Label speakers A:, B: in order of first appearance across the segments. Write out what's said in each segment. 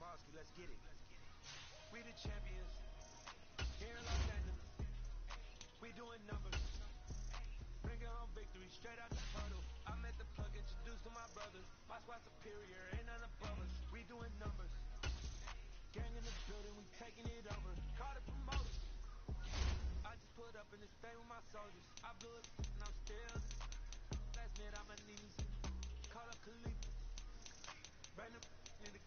A: Let's get it. We the champions. Here in Los Angeles. We doing numbers. Bringing home victory straight out the huddle. I met the plug, introduced to my brothers. My squad superior, ain't none above us. We doing numbers. Gang in the building, we taking it over. Call the promoters. I just put up in this thing with my soldiers. I blew it and I'm still. Last minute on my knees. Call up Khalif. Random in the.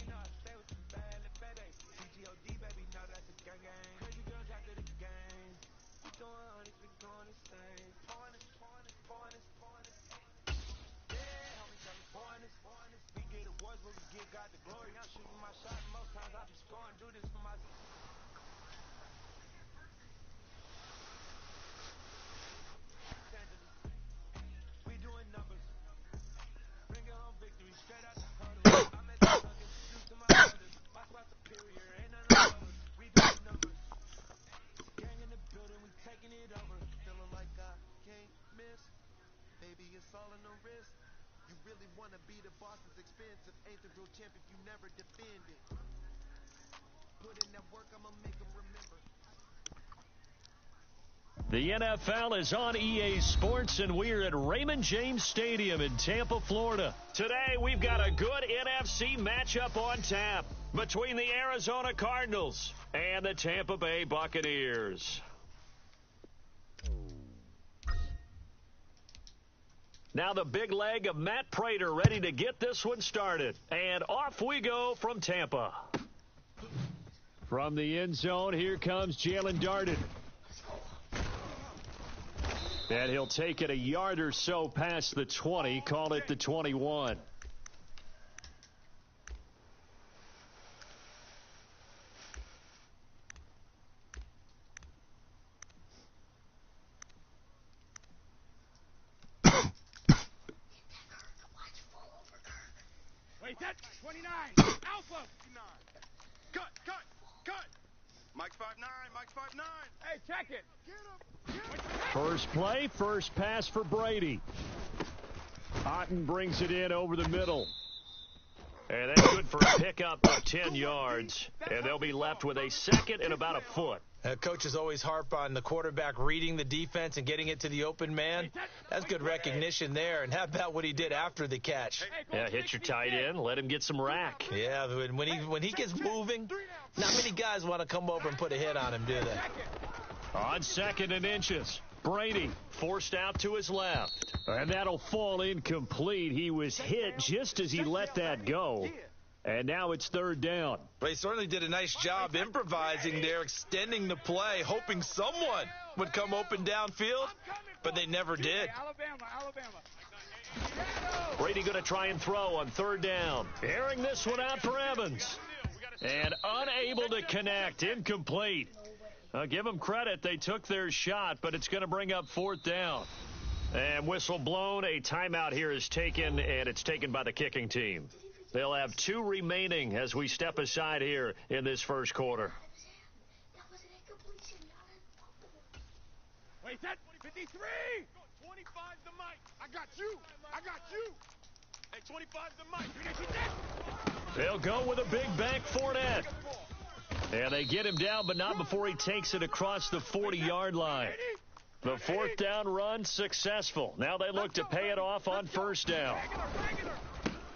A: You know I stay with the bad, the bad day. CGOD, baby, know that's a gang gang. Crazy girls after the game. We doing honest, we doing the same. Pouring this. Yeah, homie, tell me pouring this. We get awards, but we give God the glory. I'm shooting my shot, and most times I be scoring. Do this for my. We doing numbers. Bringing home victory straight out the huddle. I met the plug, introduced to my brothers. My squad superior, ain't none of us. We doing numbers. Gang in the building, we taking it over.
B: Feeling like I can't miss. Baby, it's all in the wrist. You really want to be the boss, it's expensive. Ain't the real champ if you never defend it. Put in that work, I'ma make them remember.
C: The NFL is on EA Sports, and we're at Raymond James Stadium in Tampa, Florida. Today, we've got a good NFC matchup on tap between the Arizona Cardinals and the Tampa Bay Buccaneers. Now the big leg of Matt Prater ready to get this one started. And off we go from Tampa. From the end zone, here comes Jalen Darden. And he'll take it a yard or so past the 20, call it the 21.
D: Wait, that's 29. Alpha.
E: Cut. Mike's 5'9".
D: Hey, check it.
E: Get him.
C: First play, first pass for Brady. Otten brings it in over the middle. And that's good for a pickup of 10 yards. And they'll be left with a second and about a foot.
F: Coaches always harp on the quarterback reading the defense and getting it to the open man. That's good recognition there. And how about what he did after the catch?
C: Yeah, hit your tight end, let him get some rack.
F: Yeah, when he gets moving, not many guys want to come over and put a hit on him, do they?
C: On second and inches, Brady forced out to his left. And that'll fall incomplete. He was hit just as he let that go. And now it's third down.
F: But he certainly did a nice job improvising there, extending the play, hoping someone would come open downfield, but they never did.
D: Alabama.
C: Brady going to try and throw on third down. Airing this one out for Evans. And unable to connect, incomplete. Give them credit, they took their shot, but it's going to bring up fourth down. And whistle blown, a timeout here is taken, and it's taken by the kicking team. They'll have 2 remaining as we step aside here in this first quarter.
D: Wait, that's 53.
E: 25 the Mike. I got you. Hey, 25 the Mike.
C: They'll go with a big bank Fournette. And they get him down, but not before he takes it across the 40-yard line. The fourth down run successful. Now they look to pay it off on first down.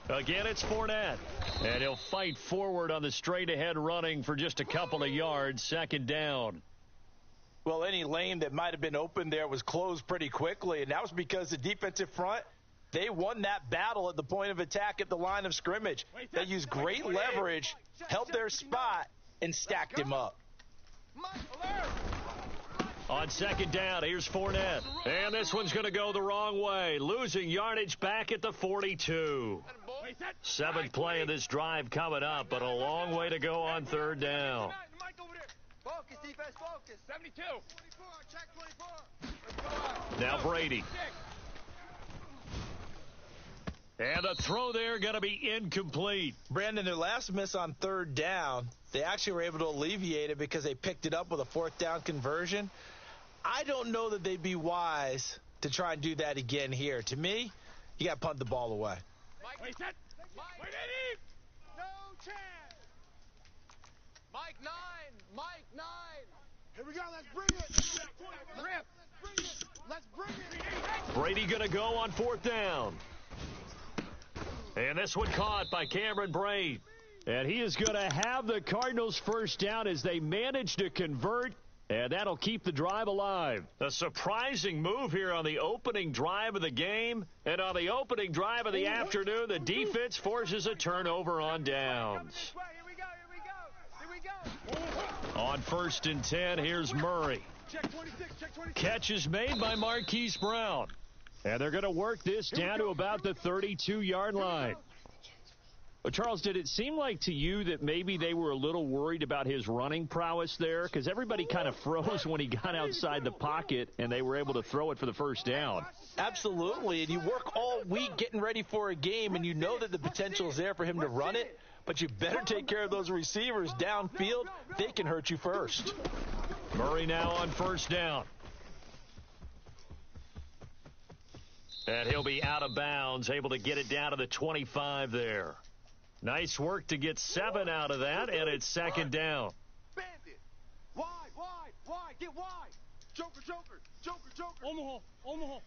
C: Again, it's Fournette. And he'll fight forward on the straight-ahead running for just a couple of yards, second down.
F: Well, any lane that might have been open there was closed pretty quickly, and that was because the defensive front, they won that battle at the point of attack at the line of scrimmage. They used great leverage, held their spot, and stacked him up.
C: On second down, here's Fournette. And this one's going to go the wrong way, losing yardage back at the 42. 7th play of this drive coming up, but a long way to go on third down.
A: Focus, defense, focus.
D: 72.
A: 24, check 24.
C: Now Brady. And the throw there going to be incomplete.
F: Brandon, their last miss on third down, they actually were able to alleviate it because they picked it up with a fourth down conversion. I don't know that they'd be wise to try and do that again here. To me, you got to punt the ball away.
D: Wait, set. Wait, Eddie.
A: No
E: chance.
B: Mike 9. Mike 9.
E: Here we go. Let's bring it. Rip. Let's bring it.
C: Brady going to go on 4th down. And this one caught by Cameron Braid. And he is going to have the Cardinals' first down as they manage to convert. And that'll keep the drive alive. A surprising move here on the opening drive of the game. And on the opening drive of the afternoon, the defense forces a turnover on downs.
E: Here we go.
C: On 1st and 10, here's Murray.
E: Check 26. Check 26.
C: Catch is made by Marquise Brown. And they're going to work this down to about the 32-yard line. Well, Charles, did it seem like to you that maybe they were a little worried about his running prowess there? Because everybody kind of froze when he got outside the pocket, and they were able to throw it for the first down.
F: Absolutely, and you work all week getting ready for a game, and you know that the potential is there for him to run it, but you better take care of those receivers downfield. They can hurt you first.
C: Murray now on 1st down. And he'll be out of bounds, able to get it down to the 25 there. Nice work to get 7 out of that, and it's 2nd down.
B: Bandit. Wide. Get wide. Joker.
D: Omaha.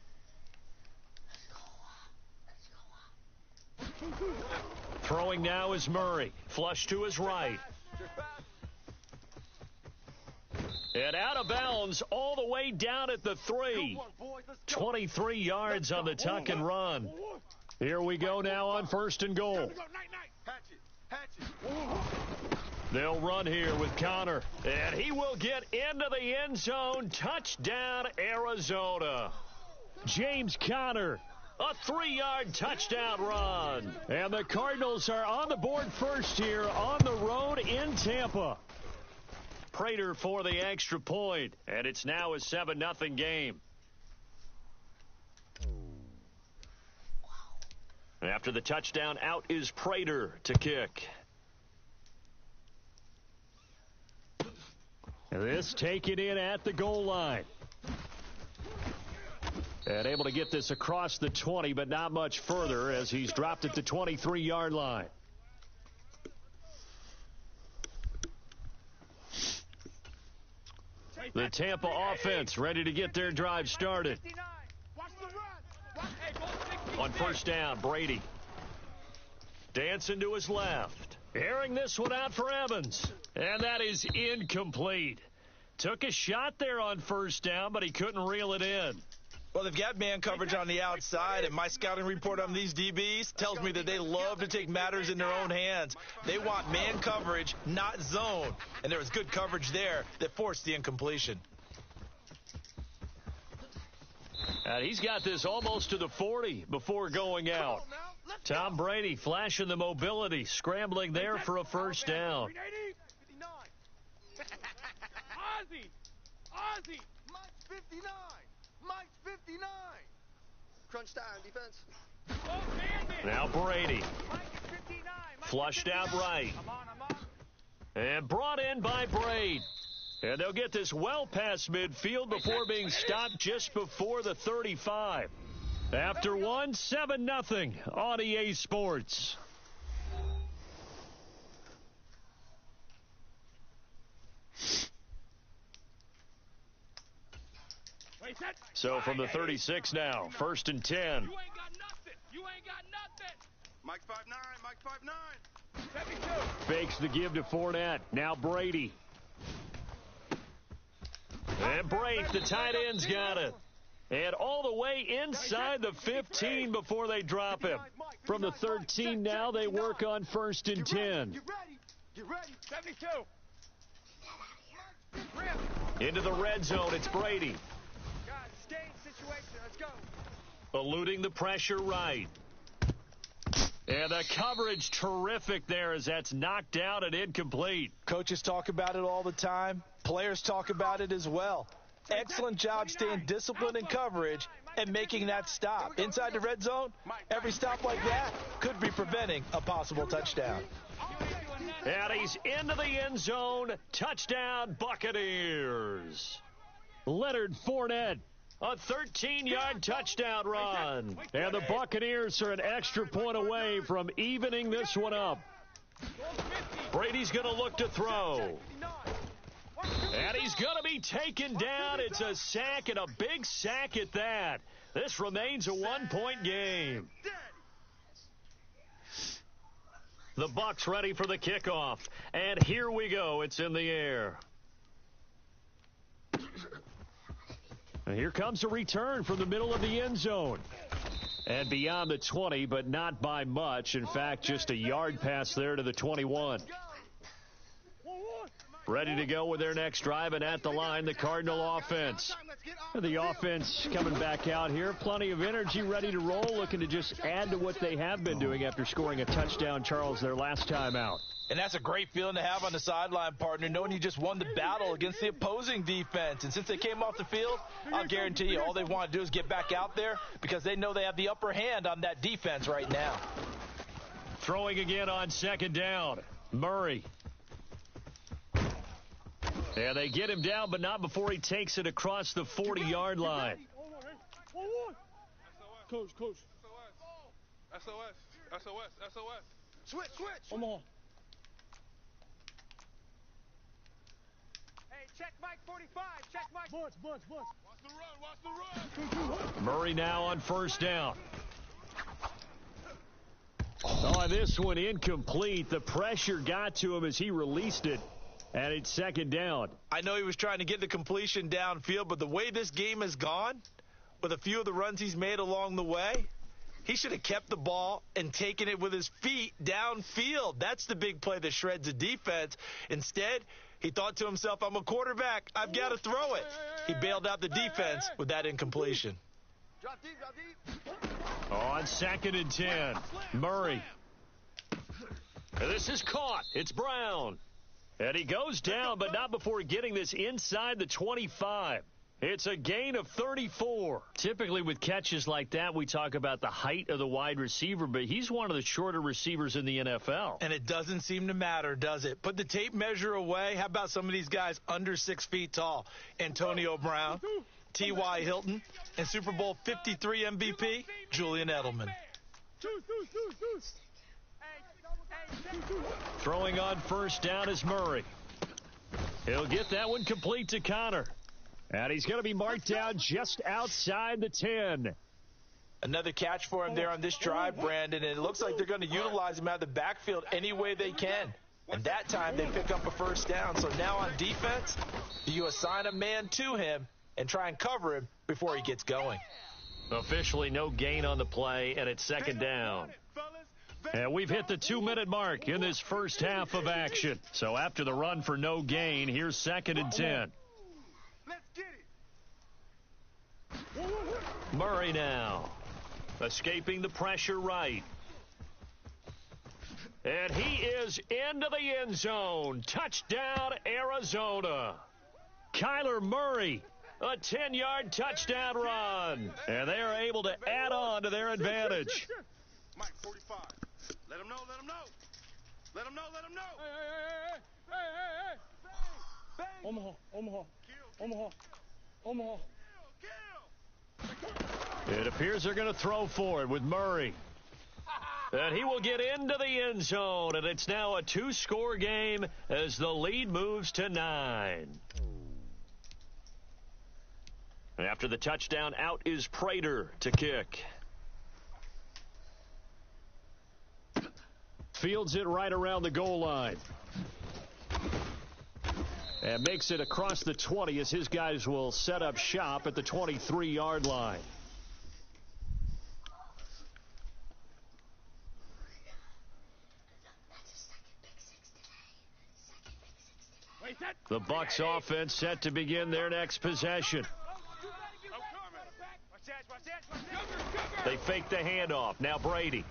C: Throwing now is Murray. Flush to his right. And out of bounds all the way down at the 3. 23 yards on the tuck and run. Here we go now on 1st and goal.
B: Hatchet.
C: They'll run here with Connor. And he will get into the end zone. Touchdown, Arizona. James Conner. A 3-yard touchdown run. And the Cardinals are on the board first here on the road in Tampa. Prater for the extra point. And it's now a 7-0 game. After the touchdown, out is Prater to kick. And this taken in at the goal line. And able to get this across the 20, but not much further as he's dropped it to 23-yard line. The Tampa offense ready to get their drive started. On 1st down, Brady. Dancing to his left. Airing this one out for Evans. And that is incomplete. Took a shot there on 1st down, but he couldn't reel it in.
F: Well, they've got man coverage on the outside, and my scouting report on these DBs tells me that they love to take matters in their own hands. They want man coverage, not zone. And there was good coverage there that forced the incompletion.
C: And he's got this almost to the 40 before going out. Tom Brady flashing the mobility, scrambling there for a 1st down.
D: Ozzy.
B: Mike's 59. Mike's 59. Crunch time, defense.
C: Now Brady. Flushed out right. And brought in by Braid. And they'll get this well past midfield before being stopped just before the 35. After 7-0 on EA Sports. So from the 36 now, 1st and 10.
E: You ain't got nothing.
B: Mike 5'9. Mike 5'9.
E: 72.
C: Fakes the give to Fournette. Now Brady. And Brady, the tight end's got it. And all the way inside the 15 before they drop him. From the 13 now, they work on 1st and 10.
B: Get ready.
E: 72.
C: Into the red zone, it's Brady.
E: Guys, stay in situation. Let's go.
C: Eluding the pressure right. And the coverage terrific there as that's knocked out and incomplete.
F: Coaches talk about it all the time. Players talk about it as well. Excellent job staying disciplined in coverage and making that stop. Inside the red zone, every stop like that could be preventing a possible touchdown.
C: And he's into the end zone. Touchdown, Buccaneers. Leonard Fournette, a 13-yard touchdown run. And the Buccaneers are an extra point away from evening this one up. Brady's going to look to throw. And he's going to be taken down. It's a sack, and a big sack at that. This remains a one-point game. The Bucs ready for the kickoff. And here we go. It's in the air. And here comes a return from the middle of the end zone. And beyond the 20, but not by much. In fact, just a yard pass there to the 21. Ready to go with their next drive, and at the line, the Cardinal offense. The offense coming back out here. Plenty of energy, ready to roll, looking to just add to what they have been doing after scoring a touchdown, Charles, their last time out.
F: And that's a great feeling to have on the sideline, partner, knowing you just won the battle against the opposing defense. And since they came off the field, I'll guarantee you all they want to do is get back out there because they know they have the upper hand on that defense right now.
C: Throwing again on second down. Murray. And they get him down, but not before he takes it across the 40-yard line.
E: Coach. SOS. Switch.
D: Come on. Hey, check Mike 45. Check Mike. Watch the run.
C: Murray now on first down. Oh, this one incomplete. The pressure got to him as he released it. And it's second down.
F: I know he was trying to get the completion downfield, but the way this game has gone, with a few of the runs he's made along the way, he should have kept the ball and taken it with his feet downfield. That's the big play that shreds the defense. Instead, he thought to himself, I'm a quarterback. I've got to throw it. He bailed out the defense with that incompletion.
B: Drop deep.
C: On 2nd and 10, Murray. And this is caught. It's Brown. And he goes down, but not before getting this inside the 25. It's a gain of 34. Typically with catches like that, we talk about the height of the wide receiver, but he's one of the shorter receivers in the NFL.
F: And it doesn't seem to matter, does it? Put the tape measure away. How about some of these guys under 6 feet tall? Antonio Brown, T.Y. Hilton, and Super Bowl 53 MVP, Julian Edelman.
C: Throwing on first down is Murray. He'll get that one complete to Connor. And he's going to be marked down just outside the 10.
F: Another catch for him there on this drive, Brandon, and it looks like they're going to utilize him out of the backfield any way they can. And that time they pick up a first down. So now on defense, you assign a man to him and try and cover him before he gets going.
C: Officially no gain on the play, and it's second down. And we've hit the 2-minute mark in this first half of action. So after the run for no gain, here's 2nd and 10.
B: Let's get it.
C: Murray now. Escaping the pressure right. And he is into the end zone. Touchdown, Arizona. Kyler Murray, a 10-yard touchdown run. And they are able to add on to their advantage.
E: Mike 45. Let him know. Omaha.
C: It appears they're going to throw for it with Murray. And he will get into the end zone, and it's now a 2-score game as the lead moves to 9. After the touchdown, out is Prater to kick. Fields it right around the goal line. And makes it across the 20 as his guys will set up shop at the 23-yard line. The Bucs offense set to begin their next possession. They fake the handoff. Now Brady.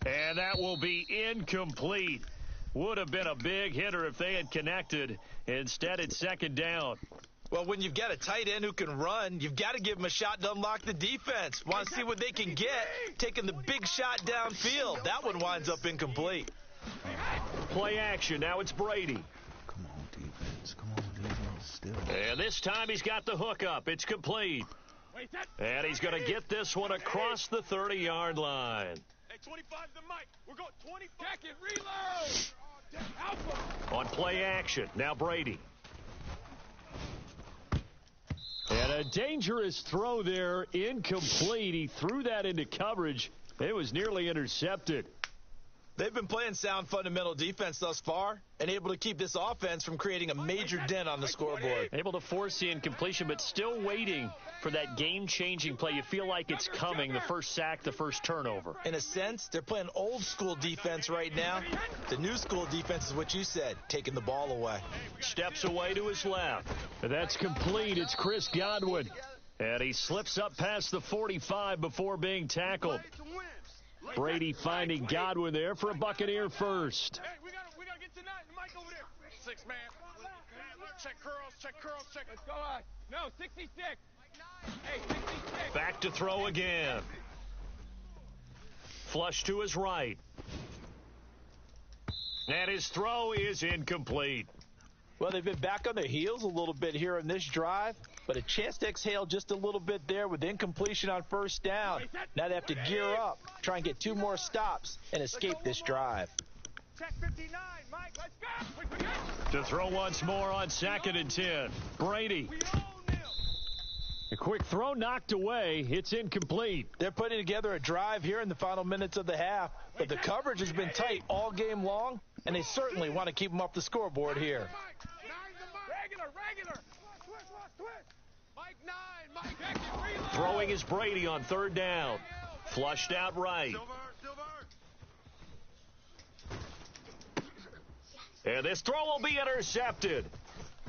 C: And that will be incomplete. Would have been a big hitter if they had connected. Instead, it's second down.
F: Well, when you've got a tight end who can run, you've got to give him a shot to unlock the defense. Want to see what they can get, taking the big shot downfield. That one winds up incomplete.
C: Play action. Now it's Brady.
G: Come on, defense. Still.
C: And this time he's got the hook up. It's complete. And he's going to get this one across the 30-yard line.
E: Hey, 25's the mic. We're going 25. Jacket, reload. Alpha.
C: On play action, now Brady. And a dangerous throw there, incomplete. He threw that into coverage. It was nearly intercepted.
F: They've been playing sound fundamental defense thus far and able to keep this offense from creating a major dent on the scoreboard.
C: Able to force the incompletion, but still waiting for that game-changing play. You feel like it's coming, the first sack, the first turnover.
F: In a sense, they're playing old-school defense right now. The new-school defense is what you said, taking the ball away.
C: Steps away to his left. That's complete. It's Chris Godwin. And he slips up past the 45 before being tackled. Brady finding Godwin there for a Buccaneer first.
E: Hey, we gotta get tonight. The mic over there. 6 man. Check curls, check. Let's go on. No, 66. Hey, 66.
C: Back to throw again. Flush to his right. And his throw is incomplete.
F: Well, they've been back on their heels a little bit here in this drive, but a chance to exhale just a little bit there with incompletion on first down. Now they have to gear up, try and get 2 more stops, and escape this drive.
D: Check 59, Mike. Let's go.
C: To throw once more on 2nd and 10. Brady. A quick throw knocked away. It's incomplete.
F: They're putting together a drive here in the final minutes of the half, but the coverage has been tight all game long, and they certainly want to keep them off the scoreboard here.
D: Regular. Twist. Mike 9, Mike. Jacket, reload.
C: Throwing is Brady on 3rd down. Flushed out right. And this throw will be intercepted.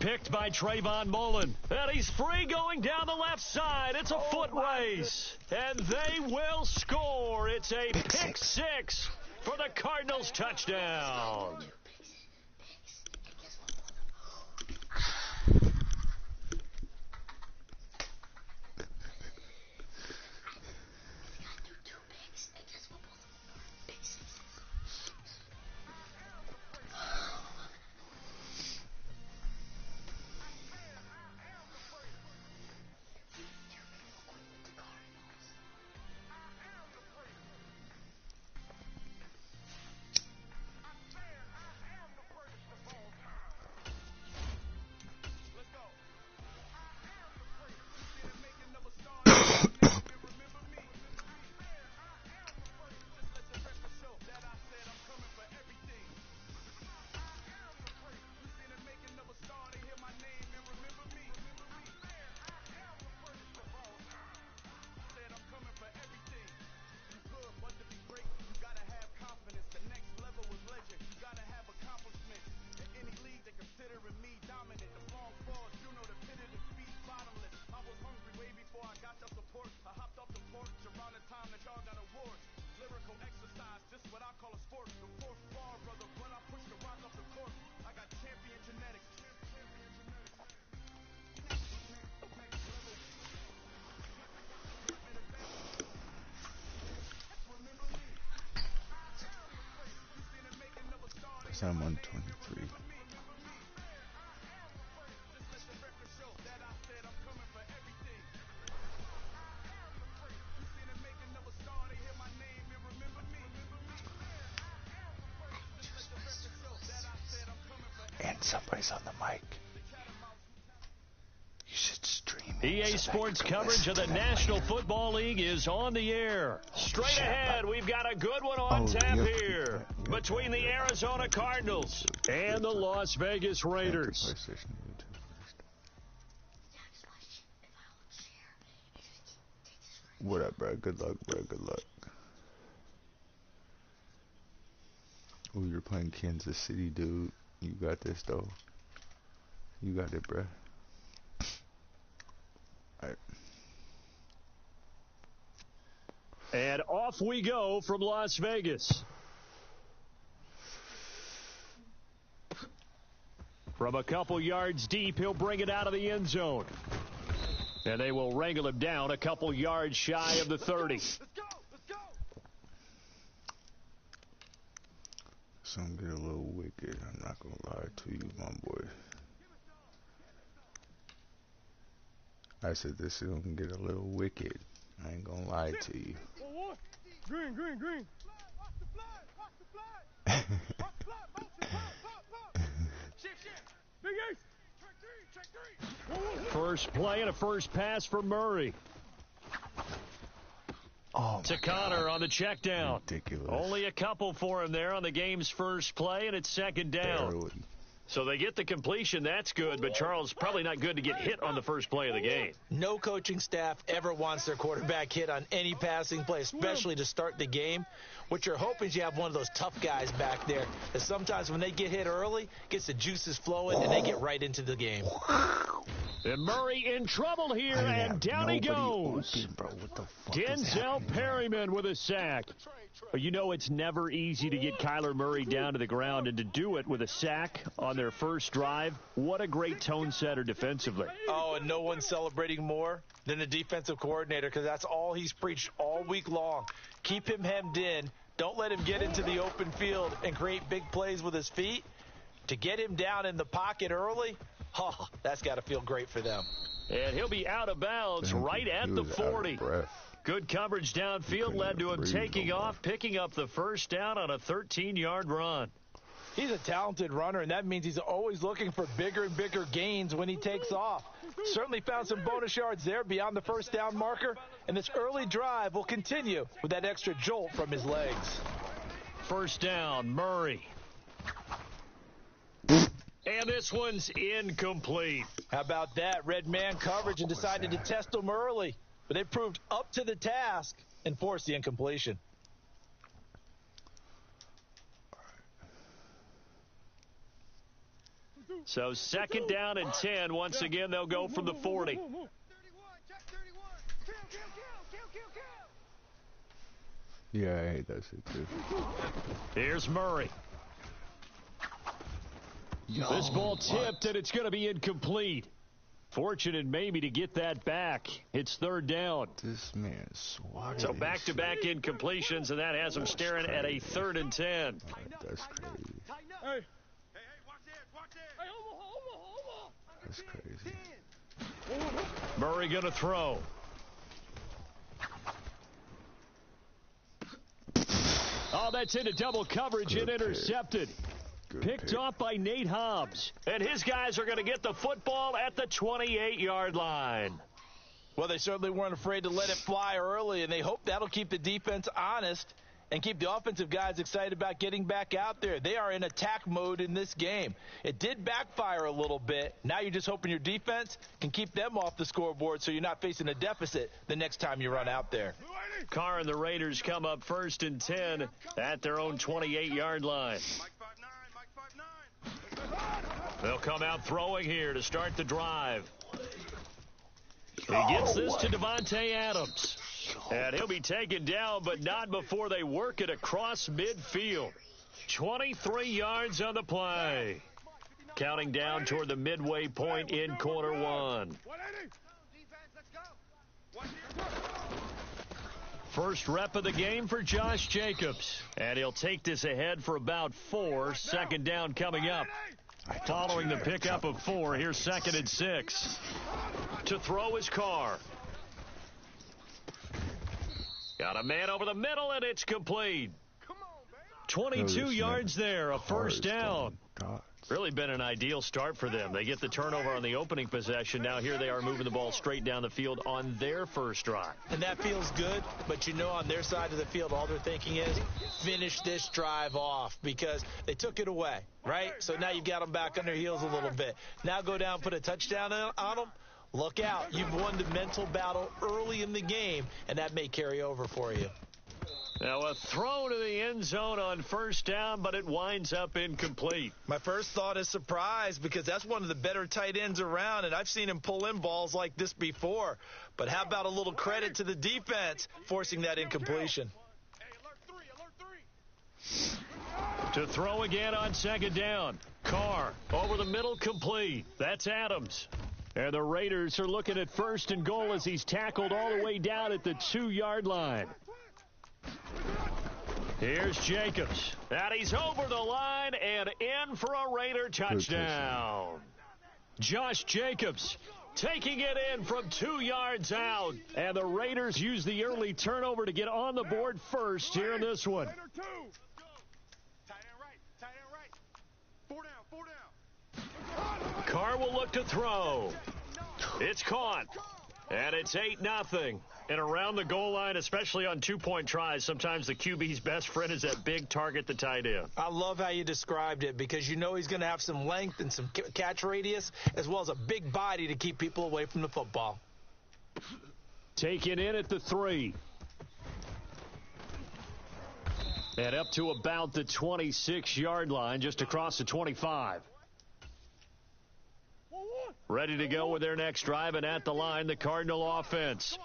C: Picked by Trayvon Mullen. And he's free going down the left side. It's a foot race. And they will score. It's a pick 6 for the Cardinals touchdown.
G: I'm on 23. And somebody's on the mic. You should stream it.
C: EA Sports coverage of the National Football League is on the air. Straight ahead, we've got a good one on tap here between the Arizona Cardinals and the Las Vegas Raiders.
G: What up, bro? Good luck, bro. Good luck. Oh, you're playing Kansas City, dude. You got this, though. You got it, bro. Alright.
C: And off we go from Las Vegas. From a couple yards deep, he'll bring it out of the end zone. And they will wrangle him down a couple yards shy of the 30.
E: Let's go.
G: Some get a little wicked. I'm not gonna lie to you, my boy. I said this is gonna get a little wicked. I ain't gonna lie to you.
E: Green. Watch the fly. Shift. Big Ace. Check three.
C: First play and a first pass for Murray.
G: Oh,
C: to Connor on the check down.
G: Ridiculous.
C: Only a couple for him there on the game's first play, and it's second down.
G: Barely.
C: So they get the completion. That's good, but Charles, probably not good to get hit on the first play of the game.
F: No coaching staff ever wants their quarterback hit on any passing play, especially to start the game. What you're hoping is you have one of those tough guys back there that sometimes when they get hit early, gets the juices flowing, and they get right into the game.
C: And Murray in trouble here, and down he goes.
G: Open, bro. What the fuck
C: Denzel Perryman with a sack. You know it's never easy to get Kyler Murray down to the ground, and to do it with a sack on their first drive, what a great tone setter defensively.
F: Oh, and no one's celebrating more than the defensive coordinator, because that's all he's preached all week long. Keep him hemmed in. Don't let him get into the open field and create big plays with his feet. To get him down in the pocket early, oh, that's got to feel great for them.
C: And he'll be out of bounds right at the 40. Good coverage downfield led to him taking off, picking up the first down on a 13-yard run.
F: He's a talented runner, and that means he's always looking for bigger and bigger gains when he takes off. Certainly found some bonus yards there beyond the first down marker, and this early drive will continue with that extra jolt from his legs.
C: First down, Murray. And this one's incomplete.
F: How about that? Red man coverage and decided to test him early. But they proved up to the task and forced the incompletion.
C: So second down and 10. Once again, they'll go from the 40.
E: 31, check 31. Kill.
G: Yeah, I hate that shit too.
C: Here's Murray. This ball tipped, and it's going to be incomplete. Fortunate maybe to get that back. It's third down.
G: This man swatted.
C: So back-to-back incompletions, and that has them staring at a 3rd and 10.
G: That's crazy.
E: Hey,
D: Watch this.
E: hey, Omaha.
G: That's crazy.
C: Murray going to throw. Oh, that's into double coverage and intercepted. Picked off by Nate Hobbs. And his guys are going to get the football at the 28-yard line.
F: Well, they certainly weren't afraid to let it fly early, and they hope that'll keep the defense honest and keep the offensive guys excited about getting back out there. They are in attack mode in this game. It did backfire a little bit. Now you're just hoping your defense can keep them off the scoreboard so you're not facing a deficit the next time you run out there.
C: Carr and the Raiders come up 1st and 10 at their own 28-yard line. They'll come out throwing here to start the drive. He gets this to Devontae Adams. And he'll be taken down, but not before they work it across midfield. 23 yards on the play. Counting down toward the midway point in quarter one. First rep of the game for Josh Jacobs. And he'll take this ahead for about 4. Second down coming up. Following the pickup of 4, here's 2nd and 6. To throw is Carr. Got a man over the middle, and it's complete. 22 yards there, a first down. Really been an ideal start for them. They get the turnover on the opening possession. Now here they are moving the ball straight down the field on their first drive.
F: And that feels good, but you know on their side of the field, all they're thinking is finish this drive off because they took it away, right? So now you've got them back on their heels a little bit. Now go down, put a touchdown on them. Look out. You've won the mental battle early in the game, and that may carry over for you.
C: Now a throw to the end zone on first down, but it winds up incomplete.
F: My first thought is surprise because that's one of the better tight ends around, and I've seen him pull in balls like this before. But how about a little credit to the defense forcing that incompletion?
C: To throw again on second down. Carr over the middle, complete. That's Adams. And the Raiders are looking at 1st and goal as he's tackled all the way down at the 2-yard line. Here's Jacobs. And he's over the line and in for a Raider touchdown. Josh Jacobs taking it in from 2 yards out. And the Raiders use the early turnover to get on the board first here in this one.
E: Tight end right. 4 down.
C: Carr will look to throw. It's caught. And it's 8-0. And around the goal line, especially on two-point tries, sometimes the QB's best friend is that big target, the tight end.
F: I love how you described it because you know he's going to have some length and some catch radius as well as a big body to keep people away from the football.
C: Taken in at the 3. And up to about the 26-yard line, just across the 25. Ready to go with their next drive, and at the line, the Cardinal offense.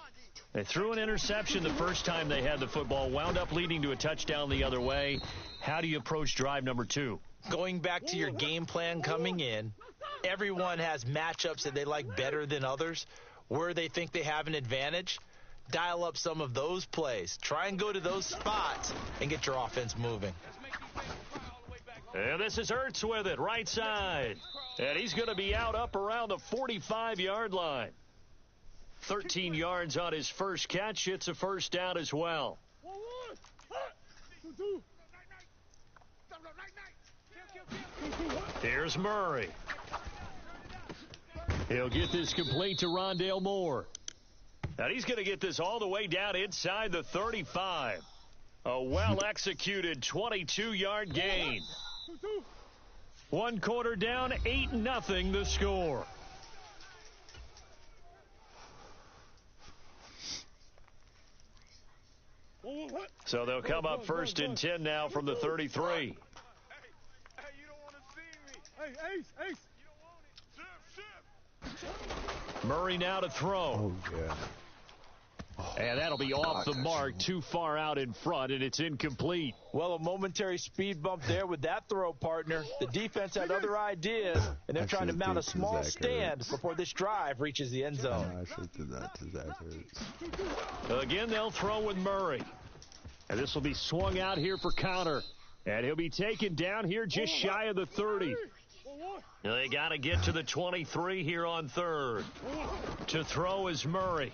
C: They threw an interception the first time they had the football, wound up leading to a touchdown the other way. How do you approach drive number 2?
F: Going back to your game plan coming in, everyone has matchups that they like better than others. Where they think they have an advantage, dial up some of those plays. Try and go to those spots and get your offense moving.
C: And this is Ertz with it, right side. And he's going to be out up around the 45-yard line. 13 yards on his first catch. It's a first down as well. Here's Murray. He'll get this complete to Rondale Moore. And he's going to get this all the way down inside the 35. A well-executed 22-yard gain. 1 quarter down, 8-0 the score. So they'll come up first and 10 now from the 33.
E: Hey, you don't want to see me. Hey, Ace. You don't want it. Shift.
C: Murray now to throw.
G: Oh, yeah.
C: And that'll be off the mark, too far out in front, and it's incomplete.
F: Well, a momentary speed bump there with that throw, partner. The defense had other ideas, and they're trying to mount a small stand before this drive reaches the end zone.
G: I should do that to Zach Ertz.
C: Again, they'll throw with Murray. And this will be swung out here for counter. And he'll be taken down here just shy of the 30. They got to get to the 23 here on third. To throw is Murray.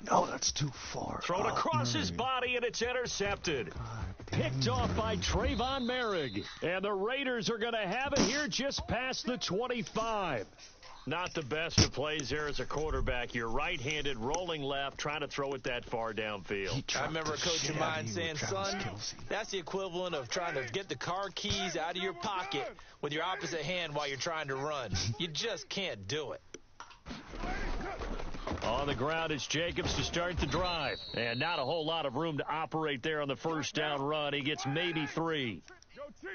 G: No, that's too far.
C: Thrown across his body, and it's intercepted. Picked off by Trayvon Merrick. And the Raiders are going to have it here just past the 25. Not the best of plays there as a quarterback. You're right-handed, rolling left, trying to throw it that far downfield.
F: I remember a coach of mine saying, son, that's the equivalent of trying to get the car keys out of your pocket with your opposite hand while you're trying to run. You just can't do it.
C: On the ground, it's Jacobs to start the drive. And not a whole lot of room to operate there on the first down run. He gets maybe 3.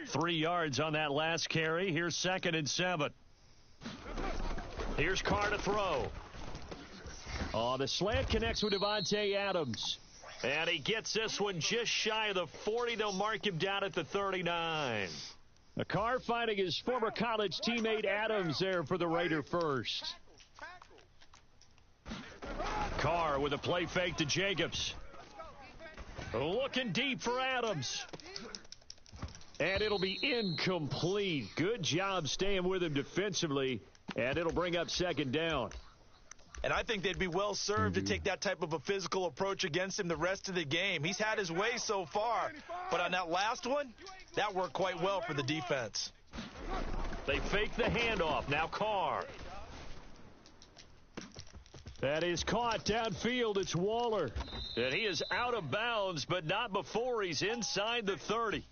C: 3 yards on that last carry. Here's 2nd and 7. Here's Carr to throw. The slant connects with Devontae Adams. And he gets this one just shy of the 40. They'll mark him down at the 39. The Carr finding his former college teammate Adams there for the Raider first. Carr with a play fake to Jacobs. Looking deep for Adams. And it'll be incomplete. Good job staying with him defensively. And it'll bring up 2nd down.
F: And I think they'd be well served to take that type of a physical approach against him the rest of the game. He's had his way so far. But on that last one, that worked quite well for the defense.
C: They fake the handoff. Now Carr. That is caught downfield. It's Waller. And he is out of bounds, but not before he's inside the 30.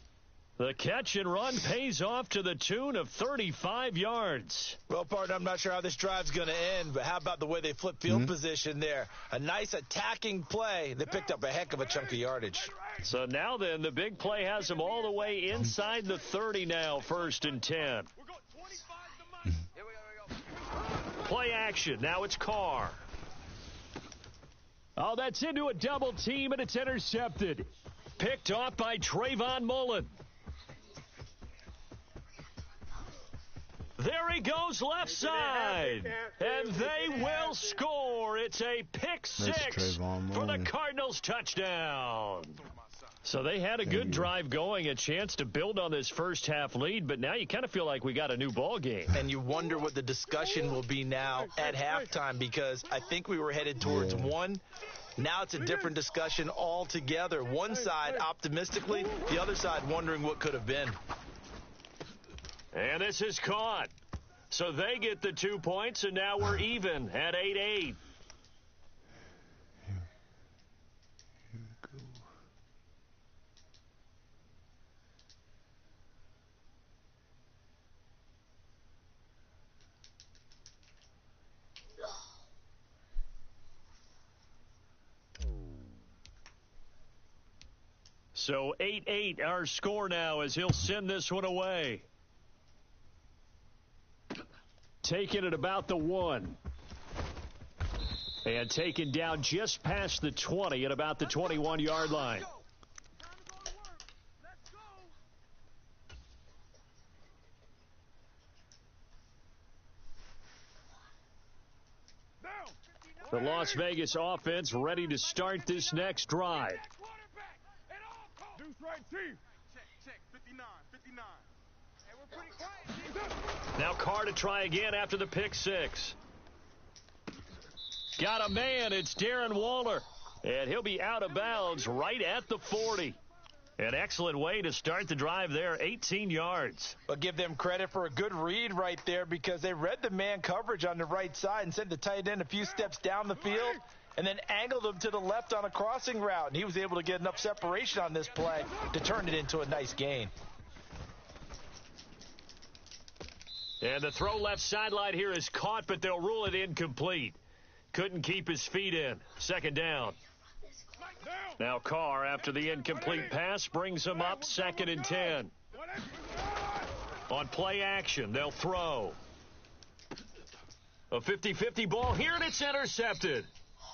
C: The catch and run pays off to the tune of 35 yards.
F: Well, partner, I'm not sure how this drive's going to end, but how about the way they flip field position there? A nice attacking play. They picked up a heck of a chunk of yardage.
C: So now then, the big play has them all the way inside the 30 now, 1st and 10. Play action. Now it's Carr. Oh, that's into a double team, and it's intercepted. Picked off by Trayvon Mullen. There he goes left side. And they will score. It's a pick 6 for the Cardinals touchdown. So they had a good drive going, a chance to build on this first half lead, but now you kind of feel like we got a new ball game.
F: And you wonder what the discussion will be now at halftime, because I think we were headed towards one. Now it's a different discussion altogether. One side optimistically, the other side wondering what could have been.
C: And this is caught. So they get the 2 points, and now we're even at 8-8. So 8-8 our score now as he'll send this one away. Taken at about the 1. And taken down just past the 20 at about the 21-yard line. The Las Vegas offense ready to start this next drive.
E: Check, 59. Hey, we're pretty quiet.
C: Now Carr to try again after the pick six. Got a man, it's Darren Waller. And he'll be out of bounds right at the 40. An excellent way to start the drive there, 18 yards.
F: But give them credit for a good read right there, because they read the man coverage on the right side and sent the tight end a few steps down the field and then angled him to the left on a crossing route. And he was able to get enough separation on this play to turn it into a nice gain.
C: And the throw left sideline here is caught, but they'll rule it incomplete. Couldn't keep his feet in. Second down. Now Carr, after the incomplete pass, brings him up 2nd and 10. On play action, they'll throw. A 50-50 ball here, and it's intercepted.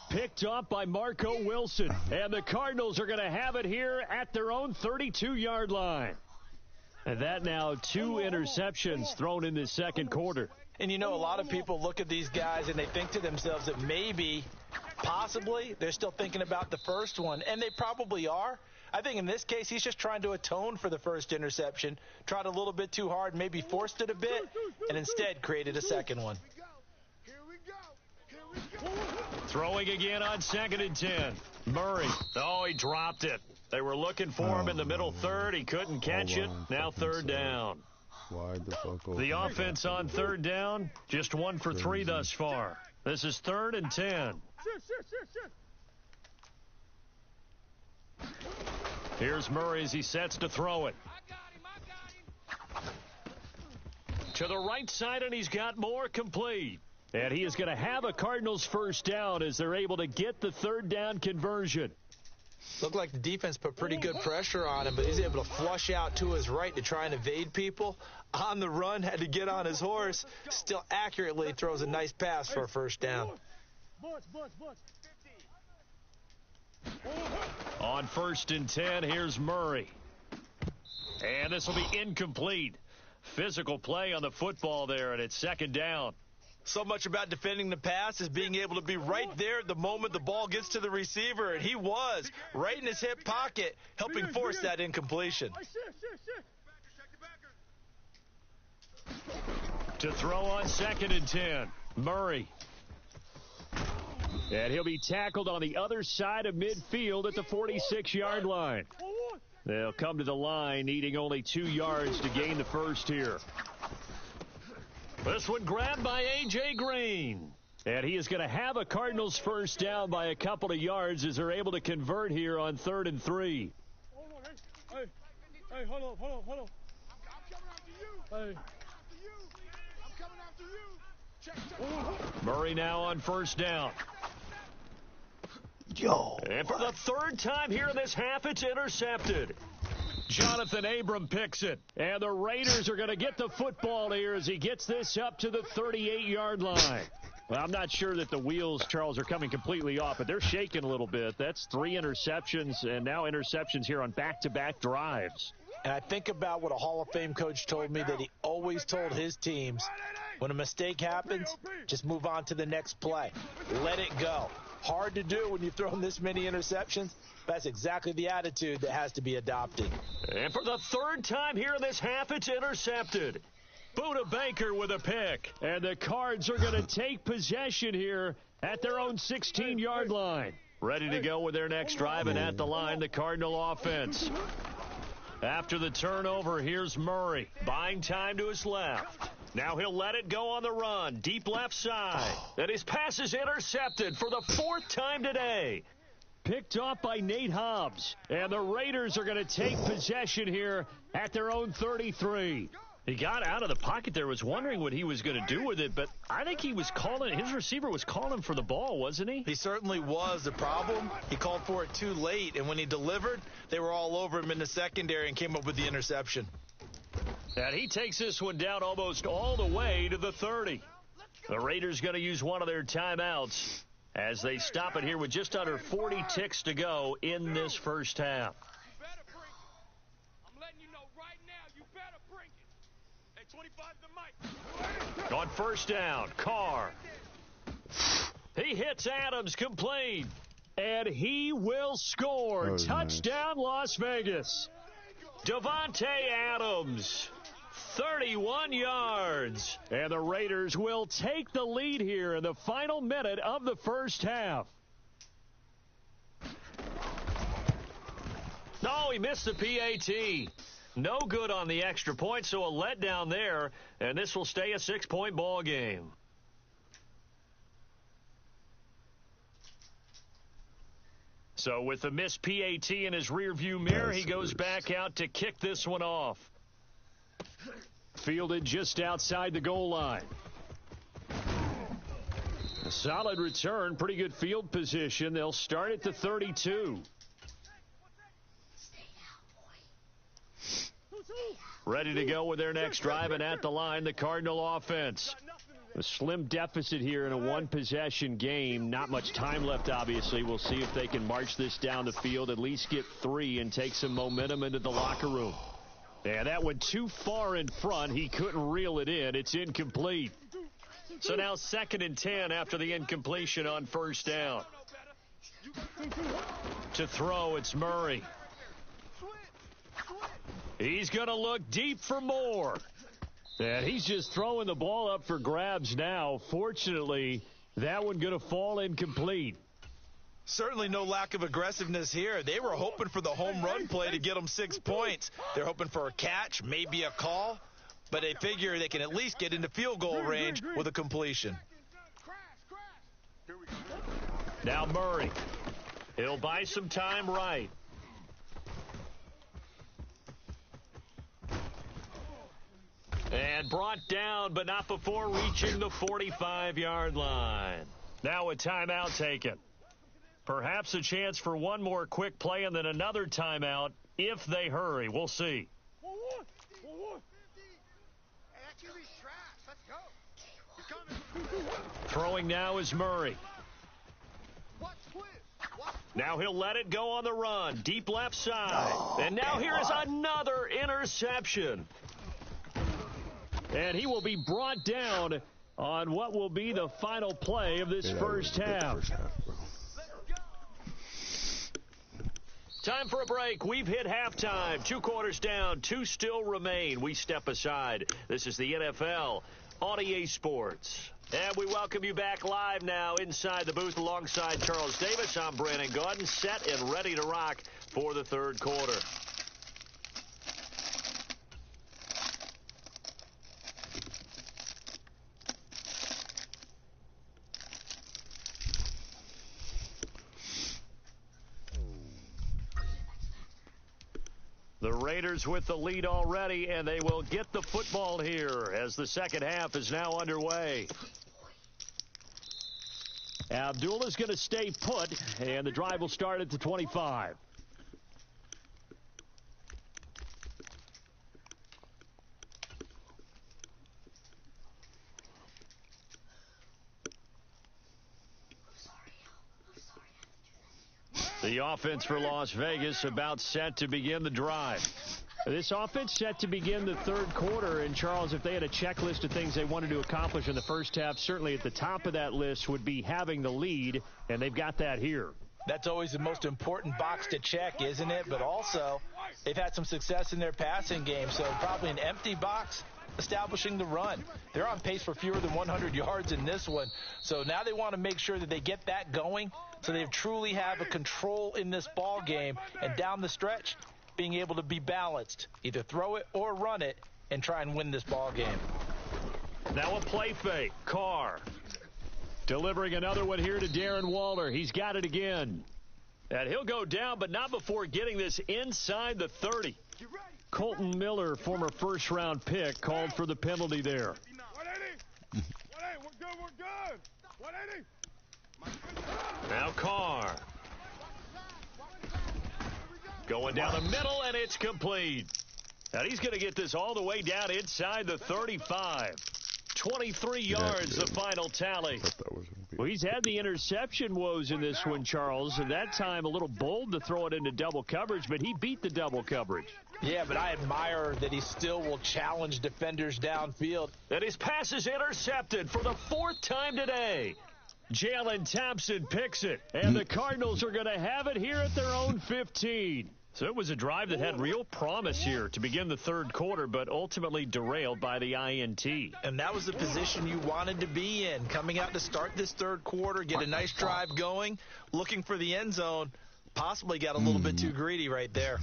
C: Picked up by Marco Wilson. And the Cardinals are going to have it here at their own 32-yard line. And that now 2 interceptions thrown in this second quarter.
F: And, you know, a lot of people look at these guys and they think to themselves that maybe, possibly, they're still thinking about the first one. And they probably are. I think in this case, he's just trying to atone for the first interception. Tried a little bit too hard, maybe forced it a bit, and instead created a second one.
C: Throwing again on 2nd and 10. Murray. Oh, he dropped it. They were looking for him in the middle third. He couldn't catch it. Now 3rd down.
G: Wide the fuck open.
C: The offense on 3rd down, just 1 for 3 thus far. This is 3rd and 10. Here's Murray as he sets to throw it. To the right side, and he's got more, complete. And he is going to have a Cardinals first down as they're able to get the 3rd down conversion.
F: Looked like the defense put pretty good pressure on him, but he's able to flush out to his right to try and evade people. On the run, had to get on his horse. Still accurately throws a nice pass for a first down.
C: On 1st and 10, here's Murray. And this will be incomplete. Physical play on the football there, and it's 2nd down.
F: So much about defending the pass is being able to be right there at the moment the ball gets to the receiver, and he was right in his hip pocket, helping force that incompletion.
C: To throw on 2nd and 10, Murray. And he'll be tackled on the other side of midfield at the 46-yard line. They'll come to the line needing only 2 yards to gain the first here. This one grabbed by A.J. Green. And he is going to have a Cardinals first down by a couple of yards as they're able to convert here on 3rd and 3.
E: Hey, hold on. I'm coming after you. Hey. I'm coming after you. Check.
C: Murray now on 1st down. And for the 3rd time here in this half, it's intercepted. Jonathan Abram picks it. And the Raiders are going to get the football here as he gets this up to the 38-yard line. Well, I'm not sure that the wheels, Charles, are coming completely off, but they're shaking a little bit. That's 3 interceptions, and now interceptions here on back-to-back drives.
F: And I think about what a Hall of Fame coach told me, that he always told his teams, when a mistake happens, just move on to the next play. Let it go. Hard to do when you've thrown this many interceptions, That's exactly the attitude that has to be adopted.
C: And for the third time here in this half, it's intercepted. Buda Baker with a pick. And the Cards are going to take possession here at their own 16-yard line. Ready to go with their next drive, and at the line, the Cardinal offense. After the turnover, here's Murray, buying time to his left. Now he'll let it go on the run, deep left side. And his pass is intercepted for the fourth time today. Picked off by Nate Hobbs. And the Raiders are going to take possession here at their own 33. He got out of the pocket there, was wondering what he was going to do with it, but I think he was calling, his receiver was calling for the ball, wasn't he?
F: He certainly was. The problem, he called for it too late, and when he delivered, they were all over him in the secondary and came up with the interception.
C: And he takes this one down almost all the way to the 30. The Raiders going to use one of their timeouts as they stop it here with just under 40 ticks to go in this first half.
E: I'm letting you know right now, you better bring it. Hey, 25 the mic.
C: On first down, Carr. He hits Adams complete. And he will score. Touchdown, nice. Las Vegas. Davante Adams, 31 yards. And the Raiders will take the lead here in the final minute of the first half. No, he missed the PAT. No good on the extra point, so a letdown there. And this will stay a 6-point ball game. So with the missed PAT in his rearview mirror, he goes back out to kick this one off. Fielded just outside the goal line. A solid return, pretty good field position. They'll start at the 32. Ready to go with their next drive, and at the line, the Cardinal offense. A slim deficit here in a one-possession game. Not much time left, obviously. We'll see if they can march this down the field, at least get 3 and take some momentum into the locker room. Yeah, that went too far in front. He couldn't reel it in. It's incomplete. So now 2nd and 10 after the incompletion on first down. To throw, it's Murray. He's going to look deep for more. And he's just throwing the ball up for grabs now. Fortunately, that one going to fall incomplete.
F: Certainly no lack of aggressiveness here. They were hoping for the home run play to get them 6 points. They're hoping for a catch, maybe a call, but they figure they can at least get into field goal range with a completion.
C: Now Murray. He'll buy some time right. And brought down, but not before reaching the 45-yard line. Now a timeout taken. Perhaps a chance for one more quick play and then another timeout if they hurry. We'll see. Throwing now is Murray. Now he'll let it go on the run. Deep left side. And now here's another interception. And he will be brought down on what will be the final play of this first half. Time for a break. We've hit halftime. 2 quarters down. 2 still remain. We step aside. This is the NFL on EA Sports. And we welcome you back live now inside the booth alongside Charles Davis. I'm Brandon Gaudin, set and ready to rock for the third quarter. The Raiders with the lead already, and they will get the football here as the second half is now underway. Abdullah's going to stay put, and the drive will start at the 25. The offense for Las Vegas about set to begin the drive. This offense set to begin the third quarter. And, Charles, if they had a checklist of things they wanted to accomplish in the first half, certainly at the top of that list would be having the lead, and they've got that here.
F: That's always the most important box to check, isn't it? But also, they've had some success in their passing game, so probably an empty box establishing the run. They're on pace for fewer than 100 yards in this one, so now they want to make sure that they get that going so they truly have a control in this ball game, and down the stretch, being able to be balanced, either throw it or run it, and try and win this ball game.
C: Now a play fake. Carr delivering another one here to Darren Waller. He's got it again. And he'll go down, but not before getting this inside the 30. Colton Miller, former first-round pick, called for the penalty there.
E: 180. 180. We're good. 180.
C: Now Carr. Going down the middle, and it's complete. And he's going to get this all the way down inside the 35. 23 yards, the final tally. Well, he's had the interception woes in this one, Charles. At that time, a little bold to throw it into double coverage, but he beat the double coverage.
F: Yeah, but I admire that he still will challenge defenders downfield.
C: And his pass is intercepted for the 4th time today. Jalen Thompson picks it, and the Cardinals are going to have it here at their own 15. So it was a drive that had real promise here to begin the third quarter, but ultimately derailed by the INT.
F: And that was the position you wanted to be in, coming out to start this third quarter, get a nice drive going, looking for the end zone. Possibly got a little bit too greedy right there.